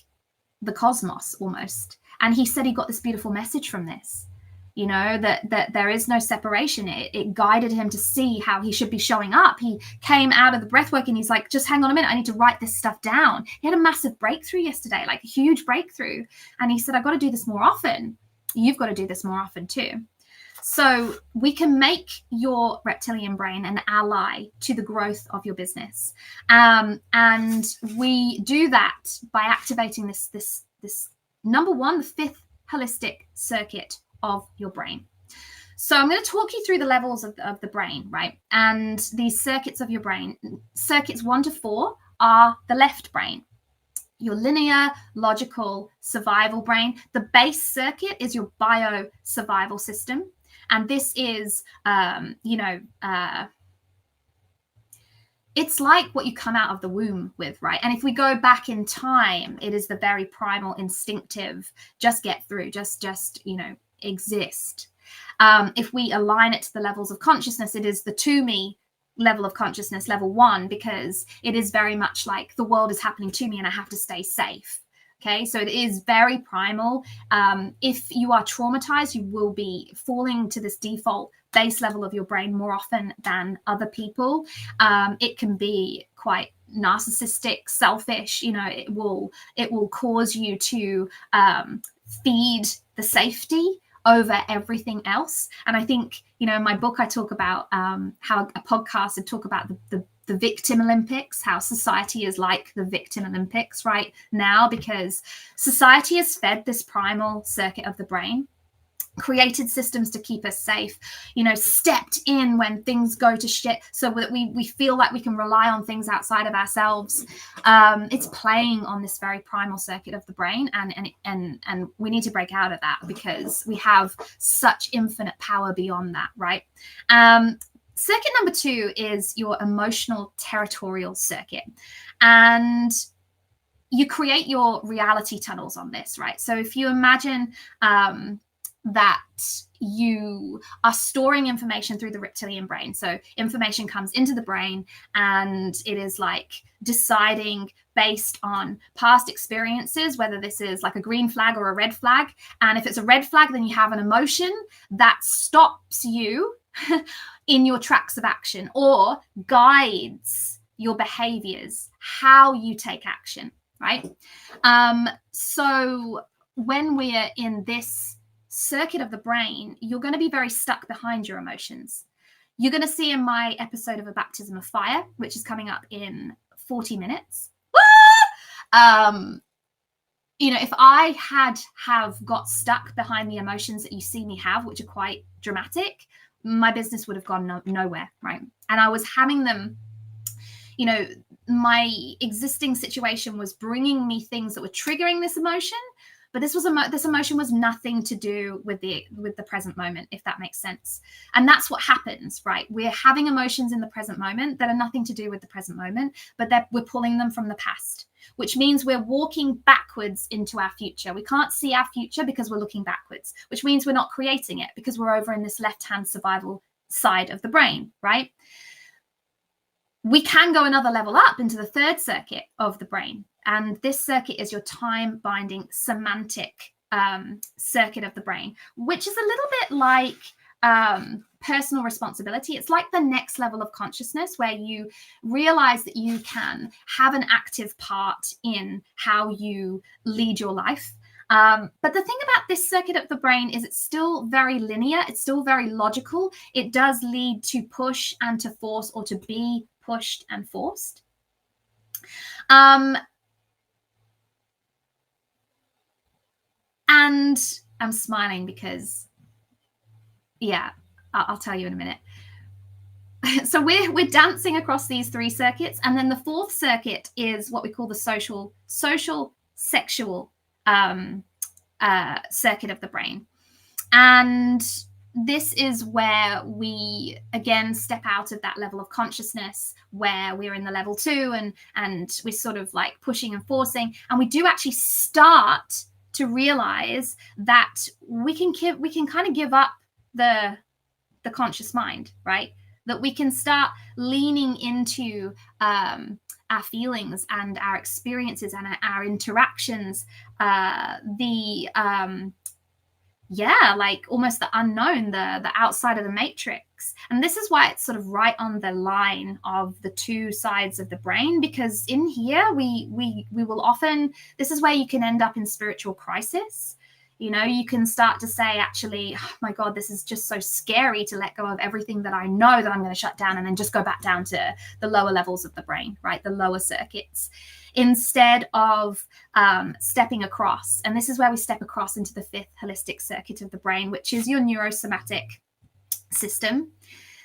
A: the cosmos almost. And he said he got this beautiful message from this, you know, that there is no separation. It guided him to see how he should be showing up. He came out of the breathwork and he's like, just hang on a minute, I need to write this stuff down. He had a massive breakthrough yesterday, like a huge breakthrough. And he said, I've got to do this more often. You've got to do this more often too. So we can make your reptilian brain an ally to the growth of your business. And we do that by activating this number one, the fifth holistic circuit of your brain. So I'm going to talk you through the levels of the brain, right? And these circuits of your brain, circuits 1 to 4 are the left brain. Your linear, logical, survival brain. The base circuit is your bio survival system. And this is, it's like what you come out of the womb with, right? And if we go back in time, it is the very primal, instinctive, just get through, just exist. If we align it to the levels of consciousness, it is the to me level of consciousness, level 1, because it is very much like the world is happening to me and I have to stay safe. Okay, so it is very primal. If you are traumatized, you will be falling to this default base level of your brain more often than other people. It can be quite narcissistic, selfish. You know, it will cause you to feed the safety over everything else. And I think, you know, in my book, I talk about how a podcast would talk about the victim Olympics, how society is like the victim Olympics right now, because society has fed this primal circuit of the brain, created systems to keep us safe, you know, stepped in when things go to shit so that we feel like we can rely on things outside of ourselves. It's playing on this very primal circuit of the brain, and we need to break out of that because we have such infinite power beyond that, right? Circuit number 2 is your emotional territorial circuit. And you create your reality tunnels on this, right? So if you imagine that you are storing information through the reptilian brain. So information comes into the brain and it is like deciding based on past experiences, whether this is like a green flag or a red flag. And if it's a red flag, then you have an emotion that stops you in your tracks of action or guides your behaviors, how you take action, right? So when we're in this circuit of the brain, you're going to be very stuck behind your emotions. You're going to see in my episode of A Baptism of Fire, which is coming up in 40 minutes. You know, if I have got stuck behind the emotions that you see me have, which are quite dramatic, my business would have gone nowhere, right? And I was having them, you know, my existing situation was bringing me things that were triggering this emotion, but this emotion was nothing to do with the present moment, if that makes sense. And that's what happens, right? We're having emotions in the present moment that are nothing to do with the present moment, but we're pulling them from the past, which means we're walking backwards into our future. We can't see our future because we're looking backwards, which means we're not creating it because we're over in this left-hand survival side of the brain, right? We can go another level up into the third circuit of the brain. And this circuit is your time-binding somatic circuit of the brain, which is a little bit like personal responsibility. It's like the next level of consciousness where you realize that you can have an active part in how you lead your life. But the thing about this circuit of the brain is it's still very linear. It's still very logical. It does lead to push and to force, or to be pushed and forced. And I'm smiling because, yeah, I'll tell you in a minute. so we're dancing across these 3 circuits, and then the 4th circuit is what we call the social sexual circuit of the brain. And this is where we again step out of that level of consciousness where we're in the level 2 and we're sort of like pushing and forcing, and we do actually start to realize that we can kind of give up the conscious mind, right? That we can start leaning into our feelings and our experiences and our interactions, like almost the unknown, the outside of the matrix. And this is why it's sort of right on the line of the 2 sides of the brain, because in here we will often, this is where you can end up in spiritual crisis. You know, you can start to say, actually, oh my God, this is just so scary to let go of everything that I know that I'm going to shut down, and then just go back down to the lower levels of the brain, right? The lower circuits, instead of stepping across. And this is where we step across into the 5th holistic circuit of the brain, which is your neurosomatic system.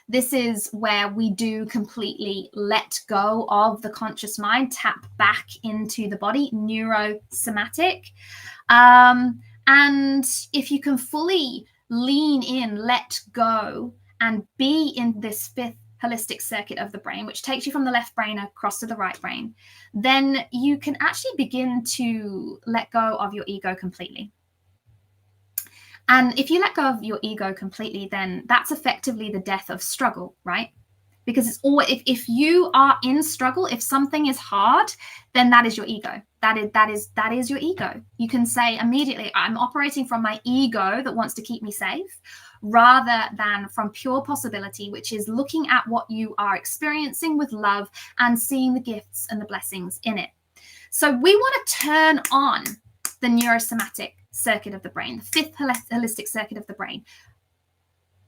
A: This is where we do completely let go of the conscious mind, tap back into the body, neurosomatic. And if you can fully lean in, let go, and be in this 5th holistic circuit of the brain, which takes you from the left brain across to the right brain, then you can actually begin to let go of your ego completely. And if you let go of your ego completely, then that's effectively the death of struggle, right? Because it's all, if you are in struggle, if something is hard, then that is your ego. That is your ego. You can say immediately, I'm operating from my ego that wants to keep me safe, rather than from pure possibility, which is looking at what you are experiencing with love and seeing the gifts and the blessings in it. So we want to turn on the neurosomatic circuit of the brain, the 5th holistic circuit of the brain,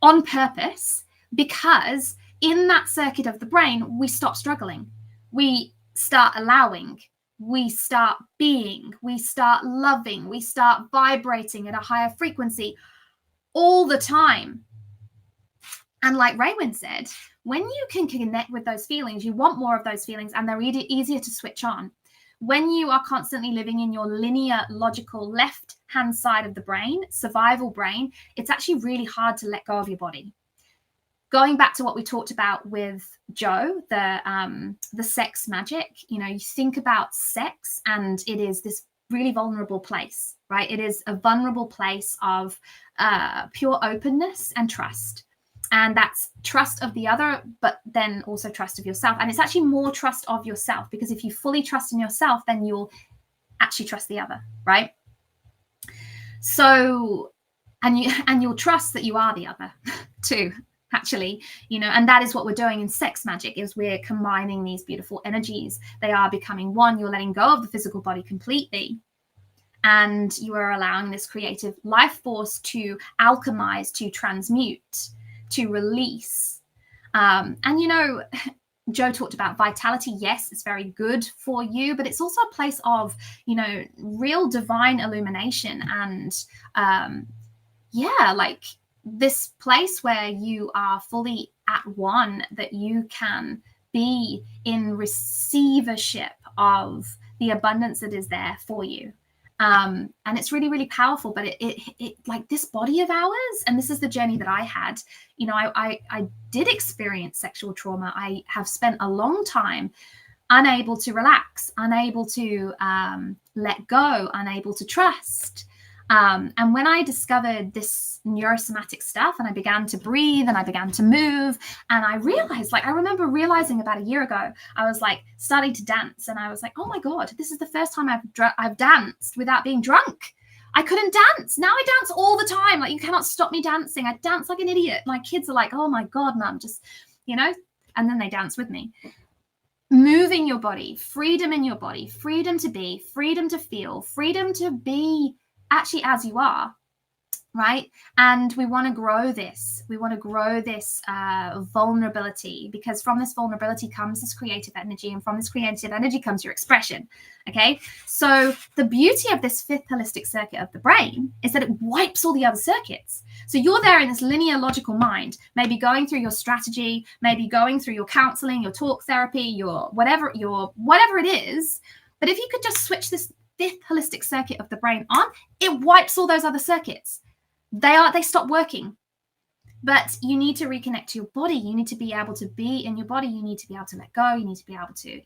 A: on purpose, because in that circuit of the brain, we stop struggling. We start allowing. We start being. We start loving. We start vibrating at a higher frequency all the time. And like Raywin said, when you can connect with those feelings, you want more of those feelings, and they're easier to switch on. When you are constantly living in your linear, logical left-hand side of the brain, survival brain, it's actually really hard to let go of your body. Going back to what we talked about with Joe, the sex magic, you know, you think about sex and it is this really vulnerable place, right? It is a vulnerable place of pure openness and trust. And that's trust of the other, but then also trust of yourself. And it's actually more trust of yourself, because if you fully trust in yourself, then you'll actually trust the other, right? So, and you'll trust that you are the other too, actually, you know, and that is what we're doing in sex magic, is we're combining these beautiful energies. They are becoming one. You're letting go of the physical body completely. And you are allowing this creative life force to alchemize, to transmute, to release. And, you know, Joe talked about vitality. Yes, it's very good for you, but it's also a place of, you know, real divine illumination and, like this place where you are fully at one, that you can be in receivership of the abundance that is there for you. And it's really, really powerful, but it like this body of ours, and this is the journey that I had, you know, I did experience sexual trauma. I have spent a long time unable to relax, unable to let go, unable to trust. And when I discovered this neurosomatic stuff and I began to breathe and I began to move, and I realized, like, I remember realizing about a year ago, I was like starting to dance and I was like, oh my God, this is the first time I've danced without being drunk. I couldn't dance. Now I dance all the time. Like, you cannot stop me dancing. I dance like an idiot. My kids are like, oh my God, Mum, just, you know, and then they dance with me. Moving your body, freedom in your body, freedom to be, freedom to feel, freedom to be actually as you are. right? And we want to grow this. We want to grow this vulnerability, because from this vulnerability comes this creative energy, and from this creative energy comes your expression. Okay, so the beauty of this fifth holistic circuit of the brain is that it wipes all the other circuits. So you're there in this linear logical mind, maybe going through your strategy, maybe going through your counseling, your talk therapy, your whatever it is. But if you could just switch this fifth holistic circuit of the brain on, it wipes all those other circuits. They stop working. But you need to reconnect to your body. You need to be able to be in your body. You need to be able to let go. You need to be able to,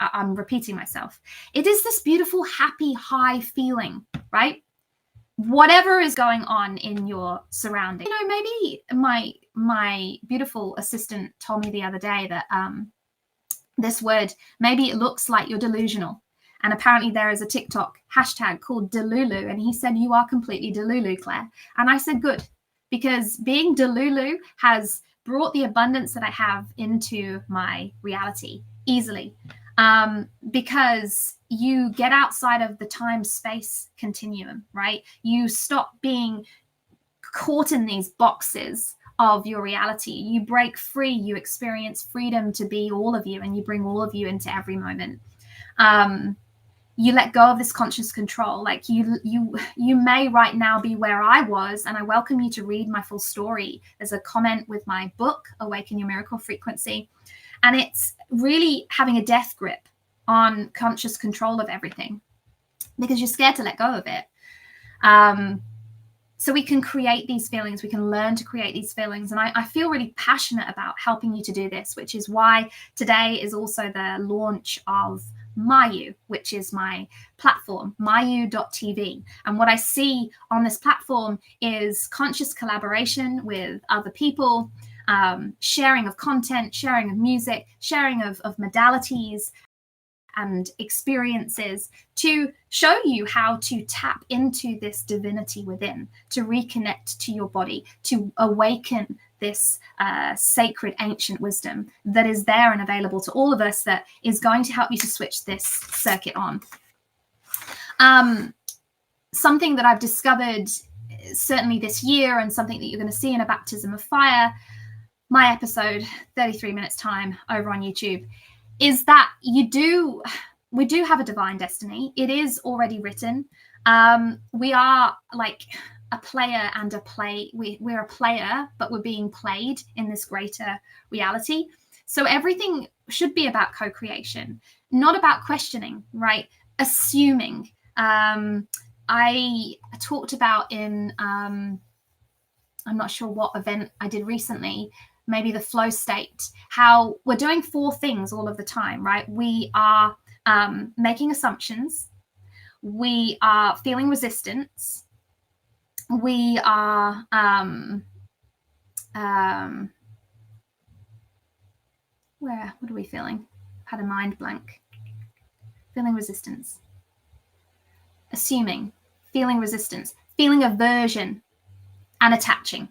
A: I'm repeating myself. It is this beautiful, happy, high feeling, right? Whatever is going on in your surrounding. You know, maybe my beautiful assistant told me the other day that this word, maybe it looks like you're delusional. And apparently there is a TikTok hashtag called Delulu. And he said, you are completely Delulu, Claire. And I said, good, because being Delulu has brought the abundance that I have into my reality easily. Because you get outside of the time-space continuum, right? You stop being caught in these boxes of your reality. You break free, you experience freedom to be all of you, and you bring all of you into every moment. You let go of this conscious control. Like you may right now be where I was, and I welcome you to read my full story. There's a comment with my book, Awaken Your Miracle Frequency. And it's really having a death grip on conscious control of everything, because you're scared to let go of it. So we can create these feelings. We can learn to create these feelings. And I feel really passionate about helping you to do this, which is why today is also the launch of Mayu, which is my platform, mayu.tv. And what I see on this platform is conscious collaboration with other people, sharing of content, sharing of music, sharing of modalities and experiences to show you how to tap into this divinity within, to reconnect to your body, to awaken this sacred ancient wisdom that is there and available to all of us, that is going to help you to switch this circuit on. Something that I've discovered certainly this year, and something that you're going to see in A Baptism of Fire, my episode, 33 minutes time over on YouTube, is that we do have a divine destiny. It is already written. We are like a player and a play. We're a player, but we're being played in this greater reality. So everything should be about co-creation, not about questioning, right? Assuming. I talked about in, I'm not sure what event I did recently, maybe the flow state, how we're doing 4 things all of the time, right? We are making assumptions. We are feeling resistance. We are what are we feeling? Had a mind blank. Feeling resistance. Assuming, feeling resistance, feeling aversion, and attaching.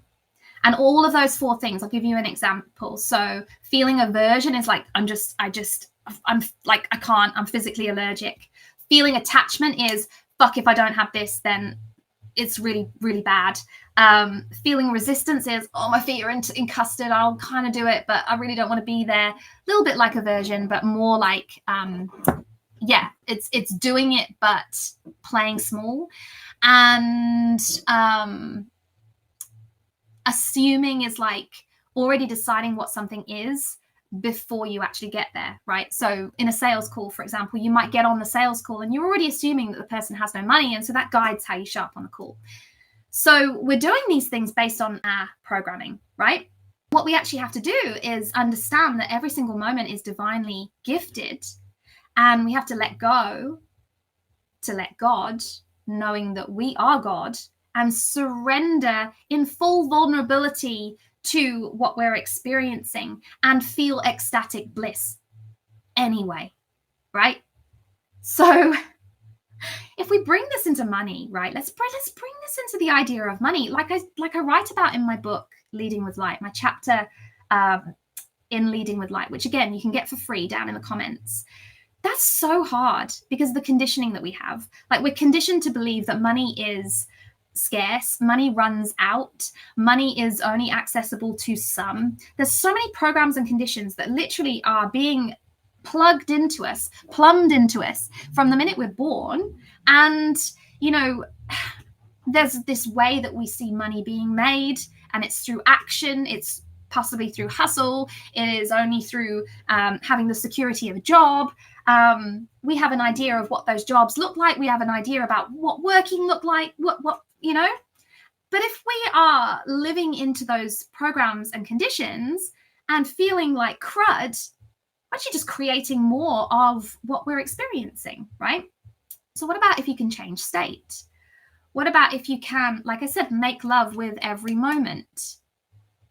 A: And all of those 4 things, I'll give you an example. So feeling aversion is like, I'm like, I can't, I'm physically allergic. Feeling attachment is, fuck, if I don't have this, then it's really, really bad. Feeling resistance is, oh, my feet are in custard. I'll kind of do it, but I really don't want to be there. A little bit like aversion, but more like, it's doing it, but playing small. And assuming is like already deciding what something is before you actually get there, right? So in a sales call, for example, you might get on the sales call and you're already assuming that the person has no money. And so that guides how you show up on the call. So we're doing these things based on our programming, right? What we actually have to do is understand that every single moment is divinely gifted, and we have to let go to let God, knowing that we are God, and surrender in full vulnerability to what we're experiencing and feel ecstatic bliss anyway, right? So if we bring this into money, right, let's bring this into the idea of money. Like I write about in my book, Leading with Light, my chapter in Leading with Light, which again, you can get for free down in the comments. That's so hard because of the conditioning that we have. Like, we're conditioned to believe that money is scarce. Money runs out. Money is only accessible to some. There's so many programs and conditions that literally are being plumbed into us from the minute we're born. And, you know, there's this way that we see money being made, and it's through action. It's possibly through hustle. It is only through having the security of a job. We have an idea of what those jobs look like. We have an idea about what working look like, what you know. But if we are living into those programs and conditions and feeling like crud, we're actually just creating more of what we're experiencing, right? So what about if you can change state? What about if you can, like I said, make love with every moment?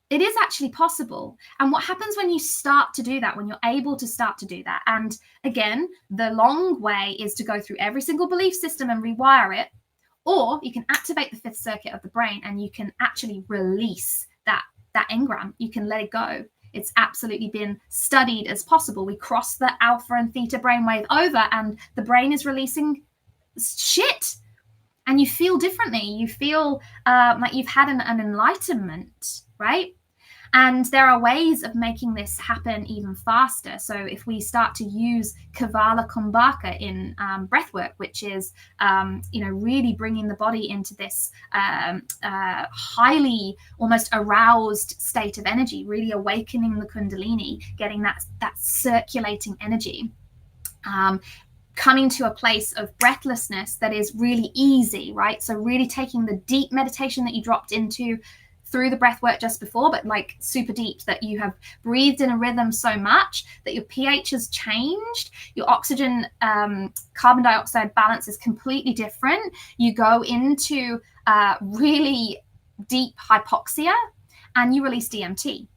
A: It is actually possible. And what happens when you start to do that, when you're able to start to do that? And again, the long way is to go through every single belief system and rewire it. Or you can activate the fifth circuit of the brain and you can actually release that engram. You can let it go. It's absolutely been studied as possible. We cross the alpha and theta brainwave over and the brain is releasing shit. And you feel differently. You feel like you've had an enlightenment, right? And there are ways of making this happen even faster. So if we start to use Kavala Kumbhaka in breathwork, which is, really bringing the body into this highly almost aroused state of energy, really awakening the Kundalini, getting that circulating energy. Coming to a place of breathlessness that is really easy, right? So really taking the deep meditation that you dropped into through the breath work just before, but like super deep, that you have breathed in a rhythm so much that your pH has changed, your oxygen carbon dioxide balance is completely different. You go into really deep hypoxia and you release DMT.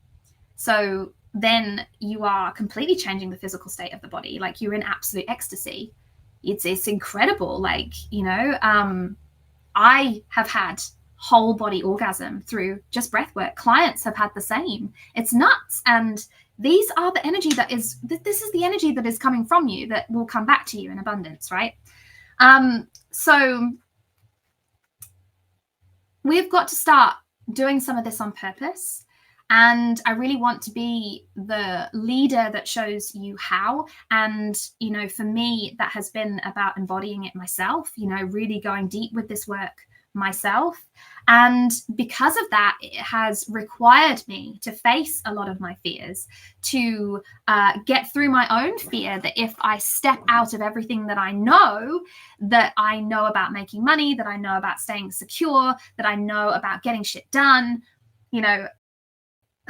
A: So then you are completely changing the physical state of the body. Like you're in absolute ecstasy. It's incredible. Like, I have had whole body orgasm through just breath work. Clients have had the same. It's nuts. And these are the energy this is the energy that is coming from you that will come back to you in abundance, right? So we've got to start doing some of this on purpose. And I really want to be the leader that shows you how. And, for me, that has been about embodying it myself, really going deep with this work myself. And because of that, it has required me to face a lot of my fears, to get through my own fear that if I step out of everything that I know about making money, that I know about staying secure, that I know about getting shit done,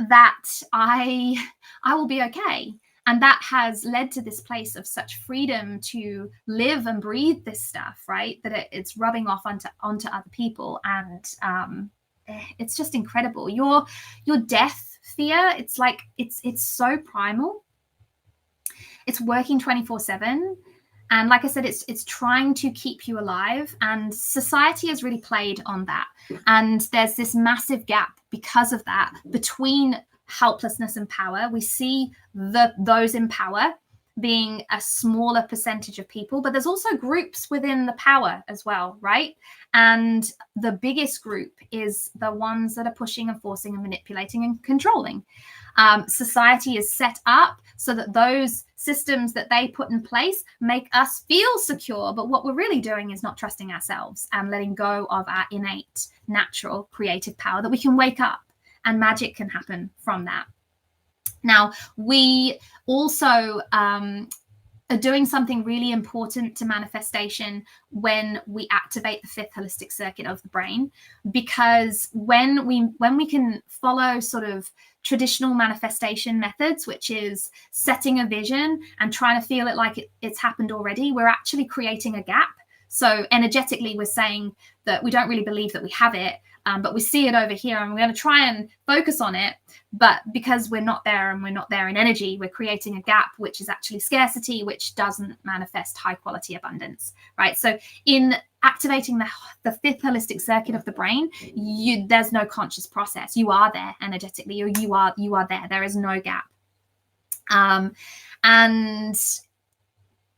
A: that I will be okay. And that has led to this place of such freedom to live and breathe this stuff, right? That it's rubbing off onto other people. And it's just incredible. Your death fear, it's like, it's so primal. It's working 24/7. And like I said, it's trying to keep you alive. And society has really played on that. And there's this massive gap because of that between helplessness and power. We see those in power being a smaller percentage of people, but there's also groups within the power as well, right? And the biggest group is the ones that are pushing and forcing and manipulating and controlling. Society is set up so that those systems that they put in place make us feel secure. But what we're really doing is not trusting ourselves and letting go of our innate, natural, creative power, that we can wake up and magic can happen from that. Now, we also are doing something really important to manifestation when we activate the fifth holistic circuit of the brain, because when we can follow sort of traditional manifestation methods, which is setting a vision and trying to feel it like it's happened already, we're actually creating a gap. So energetically, we're saying that we don't really believe that we have it, but we see it over here and we're going to try and focus on it. But because we're not there and we're not there in energy, we're creating a gap, which is actually scarcity, which doesn't manifest high quality abundance, right? So in activating the fifth holistic circuit of the brain, there's no conscious process. You are there energetically, or you are there. There is no gap. And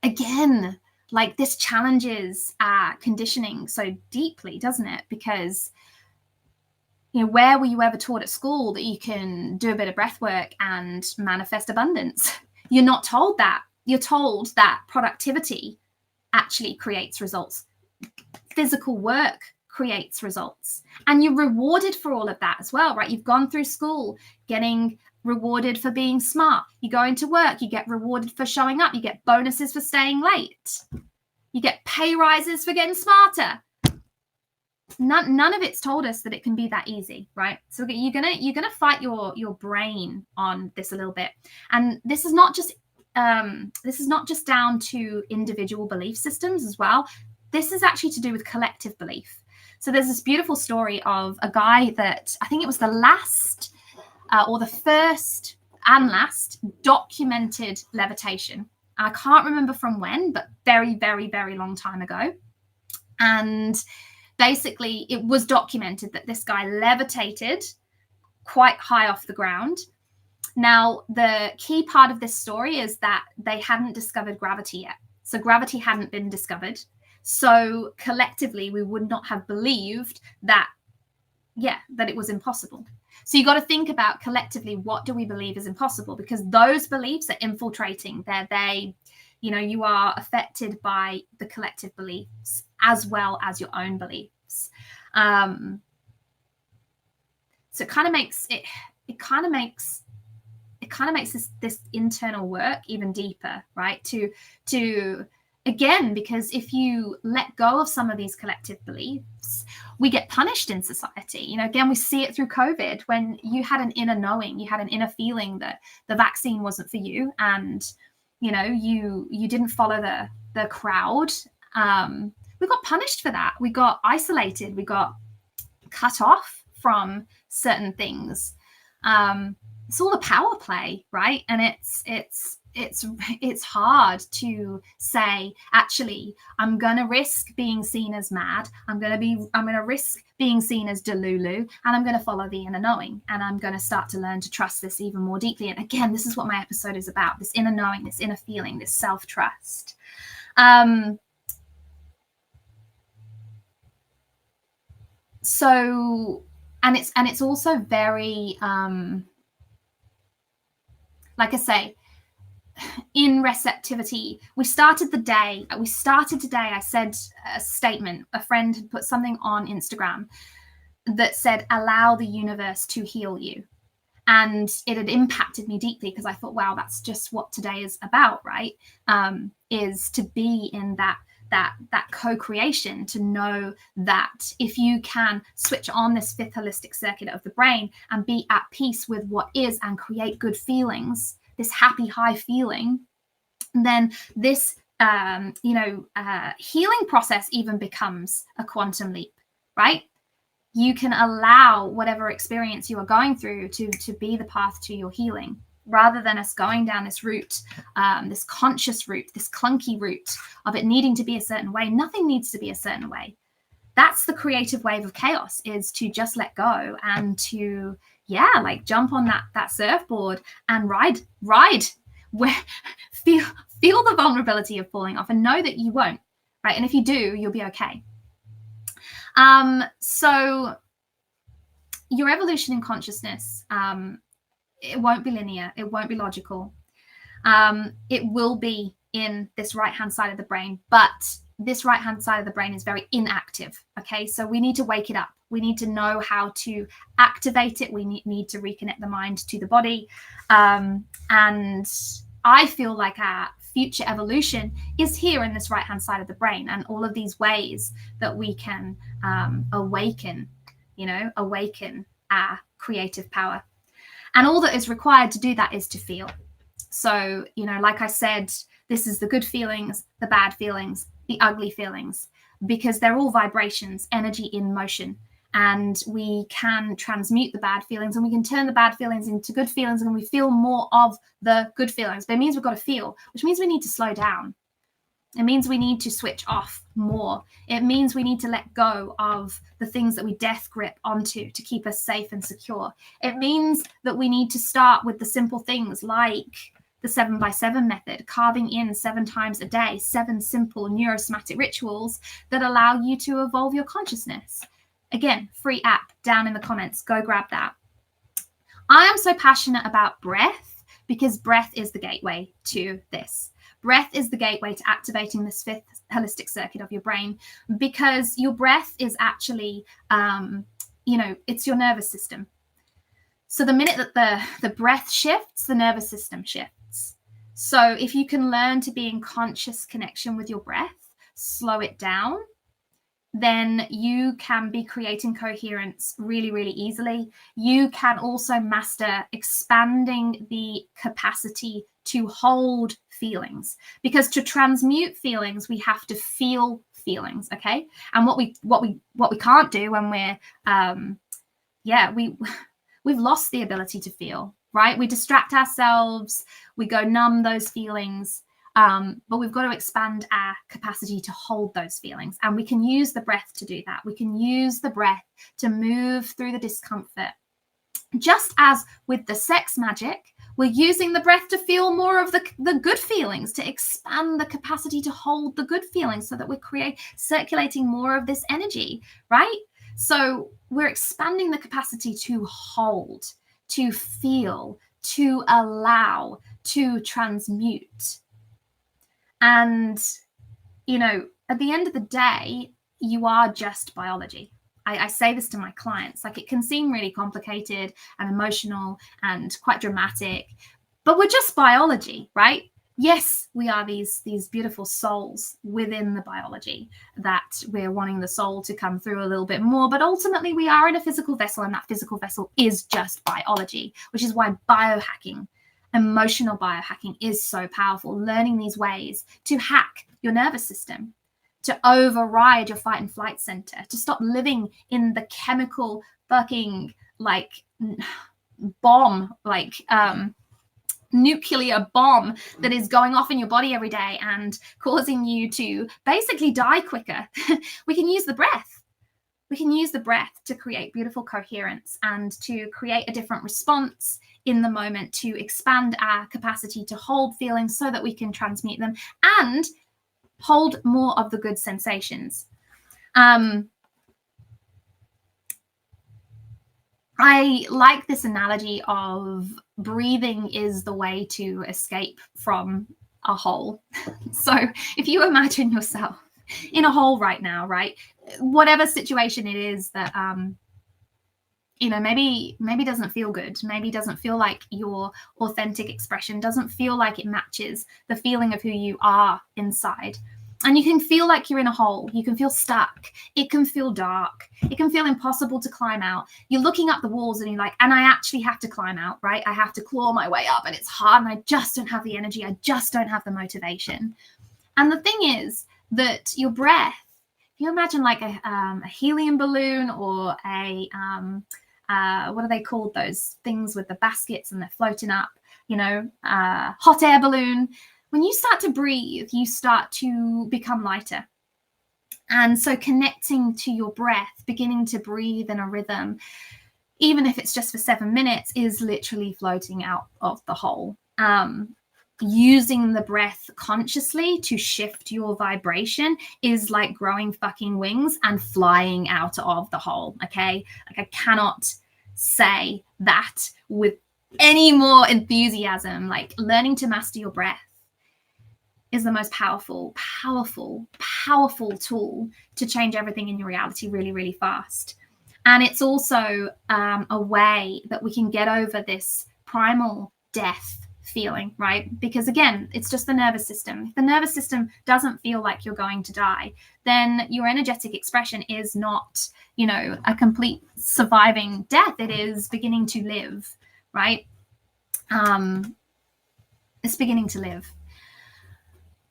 A: again, like this challenges our conditioning so deeply, doesn't it? Because, you know, where were you ever taught at school that you can do a bit of breath work and manifest abundance? You're not told that. You're told that productivity actually creates results. Physical work creates results. And you're rewarded for all of that as well, right? You've gone through school getting rewarded for being smart. You go into work, you get rewarded for showing up. You get bonuses for staying late. You get pay rises for getting smarter. None of it's told us that it can be that easy, right? So you're gonna fight your brain on this a little bit, and this is not just down to individual belief systems as well. This is actually to do with collective belief. So there's this beautiful story of a guy that I think it was the last or the first and last documented levitation. I can't remember from when, but very, very, very long time ago. And basically, it was documented that this guy levitated quite high off the ground. Now, the key part of this story is that they hadn't discovered gravity yet. So gravity hadn't been discovered. So collectively, we would not have believed that, that it was impossible. So you got to think about collectively, what do we believe is impossible? Because those beliefs are infiltrating. You are affected by the collective beliefs as well as your own beliefs. So it kind of makes this internal work even deeper, right? To again, because if you let go of some of these collective beliefs, we get punished in society. You know, again, we see it through COVID when you had an inner knowing, you had an inner feeling that the vaccine wasn't for you, and you didn't follow the crowd. We got punished for that. We got isolated. We got cut off from certain things. It's all a power play, right? And it's hard to say, actually, I'm going to risk being seen as mad. I'm going to risk being seen as delulu, and I'm going to follow the inner knowing, and I'm going to start to learn to trust this even more deeply. And again, this is what my episode is about, this inner knowing, this inner feeling, this self-trust. So, and it's also very, like I say, in receptivity. We started today, I said a statement, a friend had put something on Instagram that said, allow the universe to heal you. And it had impacted me deeply because I thought, wow, that's just what today is about, right? Is to be in that co-creation, to know that if you can switch on this fifth holistic circuit of the brain and be at peace with what is and create good feelings, this happy high feeling, then this healing process even becomes a quantum leap, right? You can allow whatever experience you are going through to be the path to your healing, rather than us going down this route, this conscious route, this clunky route of it needing to be a certain way. Nothing needs to be a certain way. That's the creative wave of chaos, is to just let go and to, jump on that surfboard and ride, where feel the vulnerability of falling off and know that you won't, right? And if you do, you'll be okay. So your evolution in consciousness, it won't be linear. It won't be logical. It will be in this right-hand side of the brain, but this right-hand side of the brain is very inactive. Okay, so we need to wake it up. We need to know how to activate it. We need to reconnect the mind to the body. And I feel like our future evolution is here in this right-hand side of the brain, and all of these ways that we can awaken our creative power. And all that is required to do that is to feel. So, like I said, this is the good feelings, the bad feelings, the ugly feelings, because they're all vibrations, energy in motion. And we can transmute the bad feelings, and we can turn the bad feelings into good feelings, and we feel more of the good feelings. But it means we've got to feel, which means we need to slow down. It means we need to switch off more. It means we need to let go of the things that we death grip onto to keep us safe and secure. It means that we need to start with the simple things like the 7x7 method, carving in 7 times a day, 7 simple neurosomatic rituals that allow you to evolve your consciousness. Again, free app down in the comments. Go grab that. I am so passionate about breath because breath is the gateway to this. Breath is the gateway to activating this 5th holistic circuit of your brain, because your breath is actually, it's your nervous system. So the minute that the breath shifts, the nervous system shifts. So if you can learn to be in conscious connection with your breath, slow it down, then you can be creating coherence really, really easily. You can also master expanding the capacity to hold feelings, because to transmute feelings, we have to feel feelings, okay? And what we can't do when we're we've lost the ability to feel, right? We distract ourselves, we go numb those feelings. But we've got to expand our capacity to hold those feelings. And we can use the breath to do that. We can use the breath to move through the discomfort. Just as with the sex magic, we're using the breath to feel more of the good feelings, to expand the capacity to hold the good feelings so that we're circulating more of this energy, right? So we're expanding the capacity to hold, to feel, to allow, to transmute. And, at the end of the day, you are just biology. I say this to my clients, like, it can seem really complicated and emotional and quite dramatic, but we're just biology, right? Yes, we are these beautiful souls within the biology that we're wanting the soul to come through a little bit more, but ultimately we are in a physical vessel, and that physical vessel is just biology, which is why biohacking, emotional biohacking, is so powerful. Learning these ways to hack your nervous system, to override your fight and flight center, to stop living in the chemical fucking bomb, nuclear bomb that is going off in your body every day and causing you to basically die quicker. We can use the breath. We can use the breath to create beautiful coherence and to create a different response in the moment, to expand our capacity to hold feelings so that we can transmute them and hold more of the good sensations. I like this analogy of breathing is the way to escape from a hole. So if you imagine yourself in a hole right now, right? Whatever situation it is that, maybe doesn't feel good, maybe doesn't feel like your authentic expression, doesn't feel like it matches the feeling of who you are inside. And you can feel like you're in a hole. You can feel stuck. It can feel dark. It can feel impossible to climb out. You're looking up the walls and you're like, and I actually have to climb out, right? I have to claw my way up and it's hard and I just don't have the energy. I just don't have the motivation. And the thing is that your breath, if you imagine like a helium balloon or a, what are they called? Those things with the baskets and they're floating up, hot air balloon. When you start to breathe, you start to become lighter. And so connecting to your breath, beginning to breathe in a rhythm, even if it's just for 7 minutes, is literally floating out of the hole. Using the breath consciously to shift your vibration is like growing fucking wings and flying out of the hole, okay? Like, I cannot say that with any more enthusiasm. Like, learning to master your breath is the most powerful tool to change everything in your reality really, really fast. And it's also a way that we can get over this primal death feeling, right? Because again, it's just the nervous system. If the nervous system doesn't feel like you're going to die, then your energetic expression is not, a complete surviving death. It is beginning to live, right? It's beginning to live.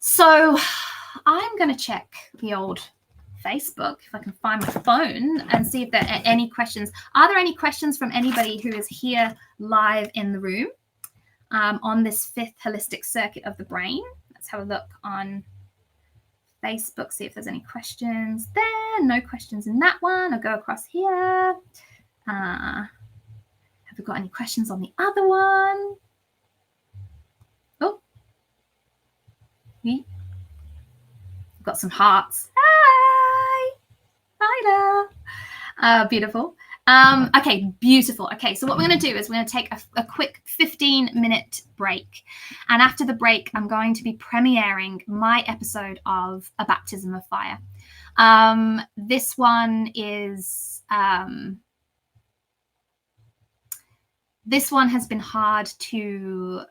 A: So I'm going to check the old Facebook, if I can find my phone, and see if there are any questions. Are there any questions from anybody who is here live in the room on this 5th holistic circuit of the brain? Let's have a look on Facebook, see if there's any questions there. No questions in that one. I'll go across here. Have we got any questions on the other one? Oh, We've got some hearts. Hi. Hi there. Beautiful. Okay, beautiful. Okay, so what we're going to do is we're going to take a quick 15-minute break. And after the break, I'm going to be premiering my episode of A Baptism of Fire. This one has been hard to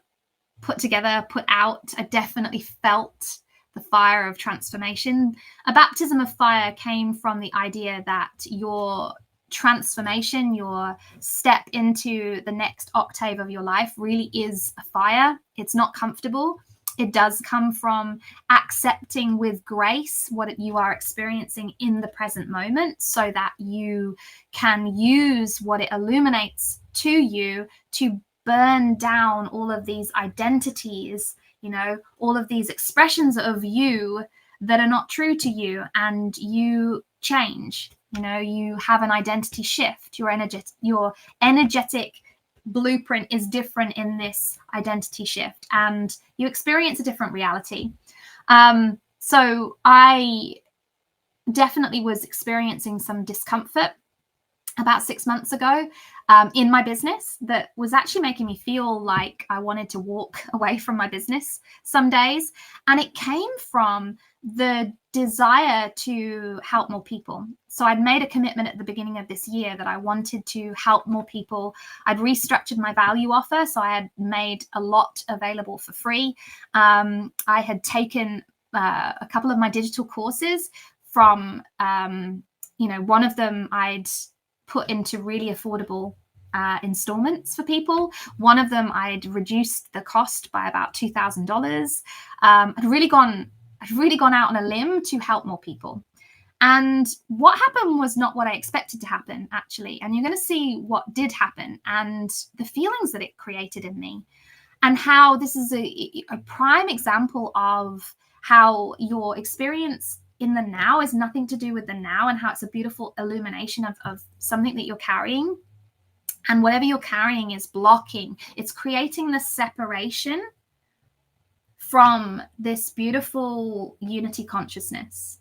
A: put together, put out. I definitely felt the fire of transformation. A baptism of fire came from the idea that your transformation, your step into the next octave of your life really is a fire. It's not comfortable. It does come from accepting with grace what you are experiencing in the present moment so that you can use what it illuminates to you to burn down all of these identities, all of these expressions of you that are not true to you, and you change. You have an identity shift. Your energetic blueprint is different in this identity shift, and you experience a different reality. So I definitely was experiencing some discomfort about 6 months ago in my business that was actually making me feel like I wanted to walk away from my business some days. And it came from the desire to help more people. So I'd made a commitment at the beginning of this year that I wanted to help more people. I'd restructured my value offer. So I had made a lot available for free. I had taken a couple of my digital courses from, one of them I'd put into really affordable installments for people. One of them I'd reduced the cost by about $2,000. I'd really gone out on a limb to help more people. And what happened was not what I expected to happen, actually. And you're going to see what did happen and the feelings that it created in me, and how this is a prime example of how your experience in the now is nothing to do with the now, and how it's a beautiful illumination of something that you're carrying. And whatever you're carrying is blocking. It's creating this separation from this beautiful unity consciousness,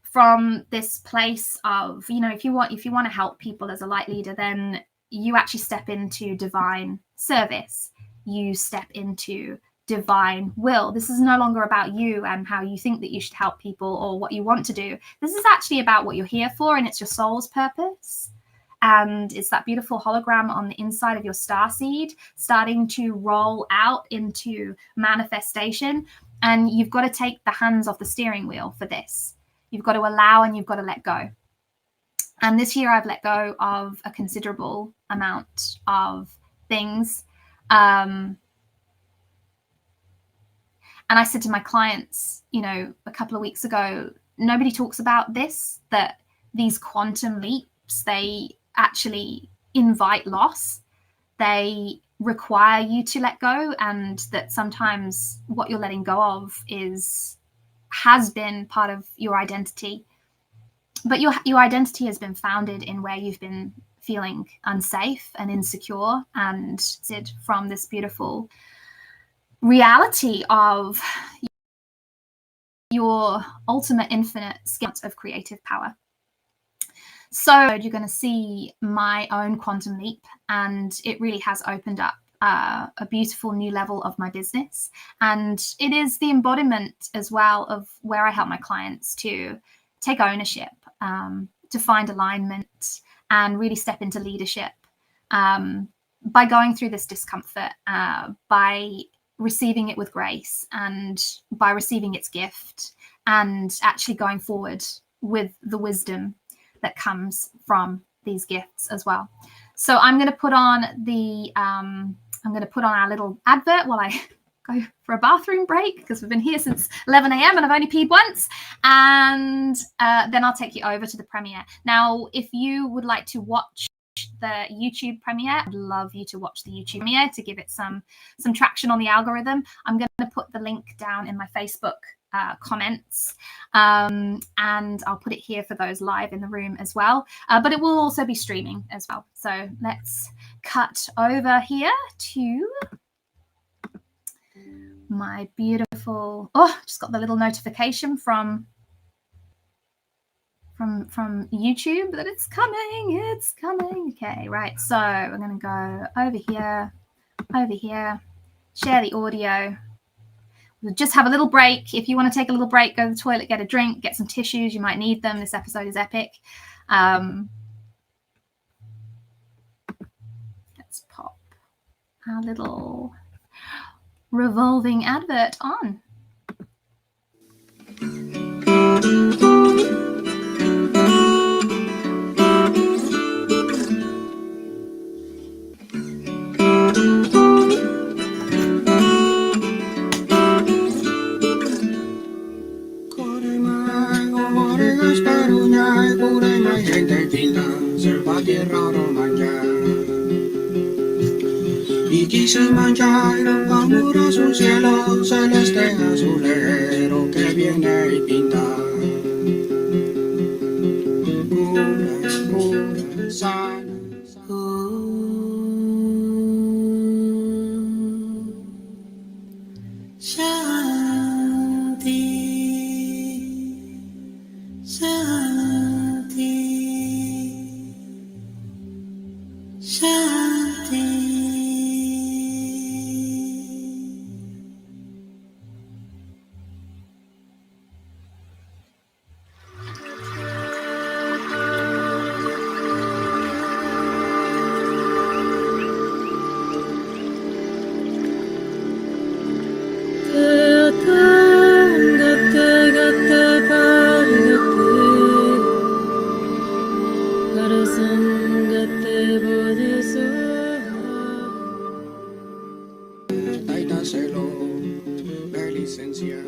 A: from this place of, if you want to help people as a light leader, then you actually step into divine service. You step into divine will. This is no longer about you and how you think that you should help people or what you want to do. This is actually about what you're here for, and it's your soul's purpose. And it's that beautiful hologram on the inside of your starseed starting to roll out into manifestation. And you've got to take the hands off the steering wheel for this. You've got to allow and you've got to let go. And this year I've let go of a considerable amount of things. And I said to my clients, a couple of weeks ago, nobody talks about this, that these quantum leaps, they actually invite loss. They require you to let go, and that sometimes what you're letting go of has been part of your identity. But your identity has been founded in where you've been feeling unsafe and insecure, and from this beautiful reality of your ultimate infinite scale of creative power. So you're going to see my own quantum leap, and it really has opened up a beautiful new level of my business. And it is the embodiment as well of where I help my clients to take ownership, to find alignment, and really step into leadership by going through this discomfort, by receiving it with grace, and by receiving its gift, and actually going forward with the wisdom that comes from these gifts as well. So I'm going to put on our little advert while I go for a bathroom break, because we've been here since 11 a.m. and I've only peed once, and then I'll take you over to the premiere. Now, if you would like to watch the YouTube premiere, I'd love you to watch the YouTube premiere to give it some traction on the algorithm. I'm going to put the link down in my Facebook comments, and I'll put it here for those live in the room as well, but it will also be streaming as well. So let's cut over here to my beautiful beautiful. Oh, just got the little notification from YouTube that it's coming. Okay, right. So we're going to go over here, share the audio. We'll just have a little break. If you want to take a little break, go to the toilet, get a drink, get some tissues. You might need them. This episode is epic. Let's pop our little revolving advert on.
C: Y quise manchar el amor a su cielo celeste azulero que viene y pinta. Pura, sana. Shanti, Shanti, Shanti. Taita celo, la licencia.